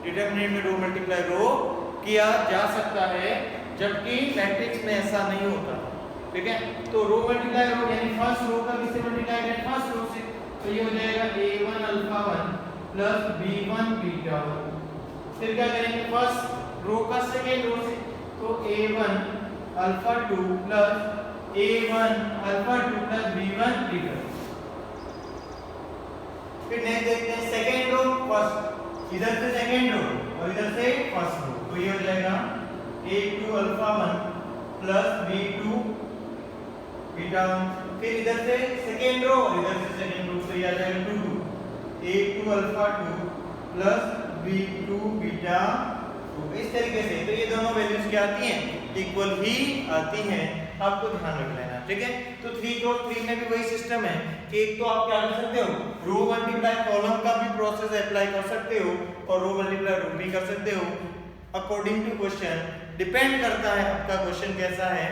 डिटरमिनेंट में रो मल्टीप्लाई रो किया जा सकता है, जबकि मैट्रिक्स में ऐसा नहीं होता। ठीक है, तो रो मल्टीप्लाई रो यानी फर्स्ट रो का किससे मल्टीप्लाई करें, फर्स्ट रो से। तो ये हो जाएगा A1 alpha 1 plus B1 beta 1। फिर क्या करेंगे, फर्स्ट रो का सेकेंड रो से, तो A1 alpha 2 plus A1 alpha 2 plus B1 beta 2। फिर नेक्स्ट देखते हैं सेकेंड रो फर्स्ट, इधर से सेकेंड रो और इधर से फर्स्ट रो। तो ये हो जाएगा A2 alpha 1 plus B2 beta 1। फिर इधर से सेकेंड रो और इधर से सेकेंड रो, तो ये आ जाएगा 2 2, A2 alpha 2 plus B2 beta 2। इस तरीके से तो ये दोनों वैल्यूज क्या आती हैं, इक्वल ही आती हैं, आपको ध्यान रख लेना। ठीक है, तो 3 क्रॉस 3 में भी वही सिस्टम है कि एक तो आप क्या कर सकते हो, रो मल्टीप्लाई कॉलम का भी प्रोसेस अप्लाई कर सकते हो और रो मल्टीप्लाई रो भी कर सकते हो, अकॉर्डिंग टू क्वेश्चन। डिपेंड करता है आपका क्वेश्चन कैसा है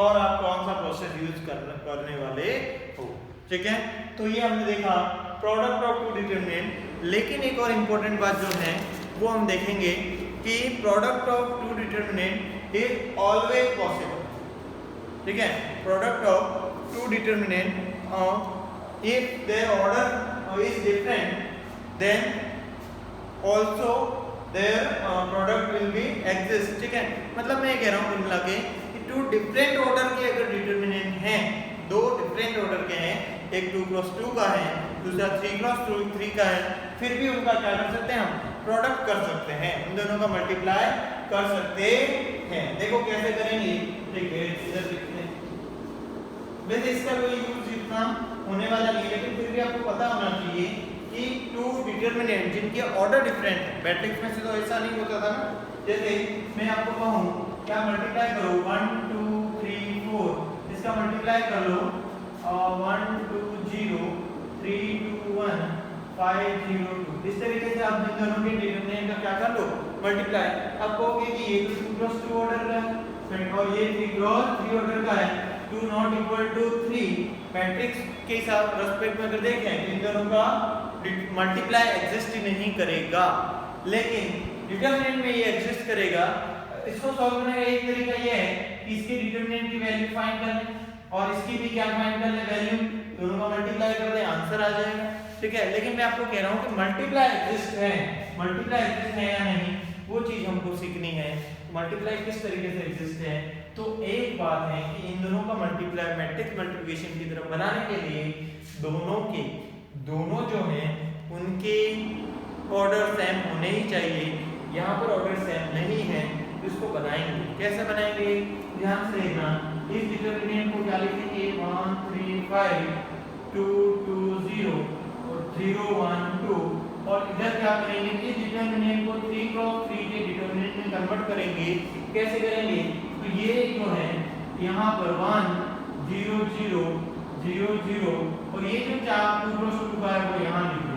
और आप कौन सा प्रोसेस यूज करने वाले हो। ठीक है, तो ये हमने देखा प्रोडक्ट ऑफ टू डिटरमिनेंट। लेकिन एक और इम्पोर्टेंट बात जो है वो हम देखेंगे कि product of two determinant is always possible. ठीक है, product of two determinant if their order is different then also their product will be exist. ठीक है, मतलब मैं ये कह रहा हूँ कुल मिला के कि टू डिफरेंट ऑर्डर के अगर डिटरमिनेंट हैं, दो डिफरेंट ऑर्डर के हैं, एक 2 क्रॉस 2 का है, दूसरा 3 क्रॉस 3 का है, फिर भी उनका क्या कर सकते हैं हम प्रोडक्ट कर सकते हैं, उन दोनों का मल्टीप्लाई कर सकते हैं। देखो कैसे करेंगे, ठीक है इधर लिखते हैं। वैसे इसका कोई यूज इतना होने वाला नहीं है, लेकिन फिर भी आपको पता होना चाहिए कि टू डिटरमिनेंट जिनके ऑर्डर डिफरेंट है, मैट्रिक्स में से तो ऐसा नहीं होता था ना। जैसे मैं आपको कहूं क्या मल्टीप्लाई करो 1 2 3 4, इसका मल्टीप्लाई कर लो 1 2 0 3 2 1 5 0 2। इस तरीके से आप इन दोनों के डिटरमिनेंट का क्या कर लो, मल्टीप्लाई। आप कहोगे कि ये तो 2 + 2 ऑर्डर का है और ये 3 × 3 ऑर्डर का है, 2 ≠ 3। मैट्रिक्स के हिसाब रेस्पेक्ट में अगर देखें तो इन दोनों का मल्टीप्लाई एग्जिस्ट ही नहीं करेगा, लेकिन डिटरमिनेंट में ये एग्जिस्ट करेगा। इसको सॉल्व करने का एक तरीका ये है कि इसके डिटरमिनेंट की वैल्यू फाइंड कर लें और इसकी भी क्या फाइंड कर लें, वैल्यू, दोनों का मल्टीप्लाई कर दें, आंसर आ जाएगा, ठीक है। लेकिन मैं आपको कह रहा हूं कि मल्टीप्लाई एग्जिस्ट है, मल्टीप्लाई एग्जिस्ट है या नहीं वो चीज हमको सीखनी है। मल्टीप्लाई किस तरीके से एग्जिस्ट है, तो एक बात है कि इन दोनों का मल्टीप्लाई मैट्रिक्स मल्टीप्लिकेशन की तरफ बनाने के लिए दोनों जो हैं उनके ऑर्डर सेम होने ही चाहिए। यहाँ पर ऑर्डर सेम नहीं है तो इसको बनाएंगे, कैसे बनाएंगे, ध्यान से देखना। इस डिटरमिनेंट को क्या लिखेंगे 1 3 5 2 2 0 और 0 1 2, और इधर क्या करेंगे, इस डिटरमिनेंट को 3 × 3 के डिटरमिनेंट में कन्वर्ट करेंगे। कैसे करेंगे, तो ये जो है यहाँ पर 1 0 0 0 0 और ये जो 4 2 × 2 का है वो यहाँ लिख देंगे।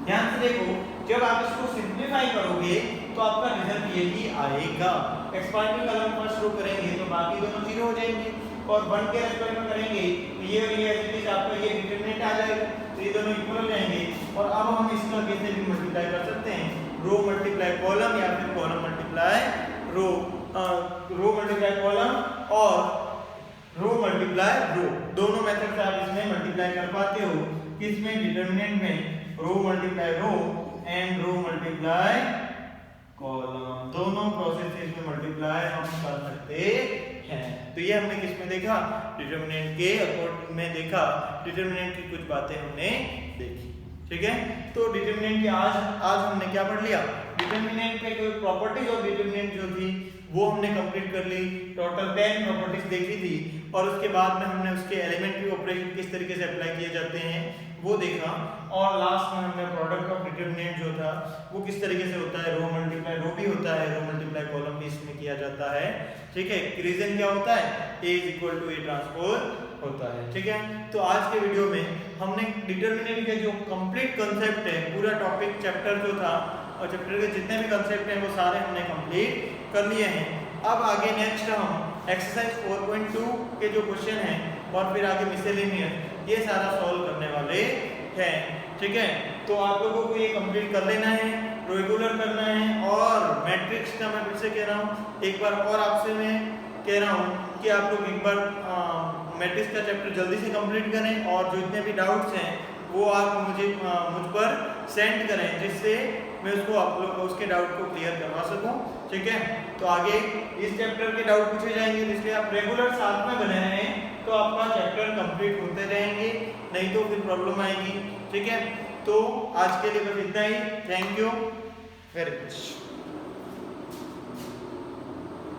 ध्यान से देखो, जब आप इसको सिंप्लीफाई करोगे तो आपका रिजल्ट यही आएगा। एक्सपांडिंग कॉलम पर शुरू करेंगे तो बाकी दोनों 0 हो जाएंगे और 1 के रेस्पेक्ट में करेंगे तो ये और ये ऐसे आपका ये डिटरमिनेंट आ जाएगा, तो ये दोनों इक्वल हो जाएंगे। और अब हम इसका कैसे भी मल्टीप्लाई कर सकते हैं, रो मल्टीप्लाई कॉलम या फिर कॉलम मल्टीप्लाई रो, रो मल्टीप्लाई कॉलम और रो मल्टीप्लाई रो, दोनों मेथड से आप इसमें मल्टीप्लाई कर पाते हो। किसमें, डिटरमिनेंट में, row multiply row and row multiply column, दोनों प्रोसेस में मल्टीप्लाई हम कर सकते हैं। तो ये हमने किसमें देखा, डिटरमिनेंट के अकॉर्डिंग में देखा, डिटरमिनेंट की कुछ बातें हमने देखी, ठीक है। तो डिटरमिनेंट की आज हमने क्या पढ़ लिया, डिटरमिनेंट के कोई प्रॉपर्टीज और डिटरमिनेंट जो थी वो हमने कंप्लीट कर ली, टोटल 10 प्रॉपर्टीज देखी थी और उसके बाद में हमने उसके एलिमेंट्री ऑपरेशन किस तरीके से अप्लाई किए जाते हैं वो देखा, और लास्ट में हमने प्रोडक्ट ऑफ डिटरमिनेंट जो था वो किस तरीके से होता है, रो मल्टीप्लाई रो भी होता है, रो मल्टीप्लाई कॉलम भी इसमें किया जाता है, ठीक है। रीजन क्या होता है, A = A ट्रांसपोज होता है, ठीक है। तो आज के वीडियो में हमने डिटरमिनेंट के जो कंप्लीट कंसेप्ट है, पूरा टॉपिक चैप्टर जो था और चैप्टर के जितने भी कंसेप्ट हैं वो सारे हमने कंप्लीट कर लिए हैं। अब आगे नेक्स्ट हम एक्सरसाइज 4.2 के जो क्वेश्चन हैं और फिर आगे मिसलेनियस ये सारा सॉल्व करने वाले हैं, ठीक है। तो आप लोगों को ये कंप्लीट कर लेना है, रेगुलर करना है, और मैट्रिक्स का मैं फिर से कह रहा हूँ एक बार और आपसे मैं कह रहा हूँ कि आप लोग एक बार मैट्रिक्स का चैप्टर जल्दी से कंप्लीट करें और जो जितने भी डाउट्स हैं वो आप मुझ पर सेंड करें, जिससे मैं उसको आप लोग उसके डाउट को क्लियर करवा सकूं, ठीक है। तो आगे इस चैप्टर के डाउट पूछे जाएंगे, इसलिए आप रेगुलर साथ में बने रहें तो आपका चैप्टर कंप्लीट होते रहेंगे, नहीं तो फिर प्रॉब्लम आएगी, ठीक है। तो आज के लिए बस इतना ही, थैंक यू वेरी मच।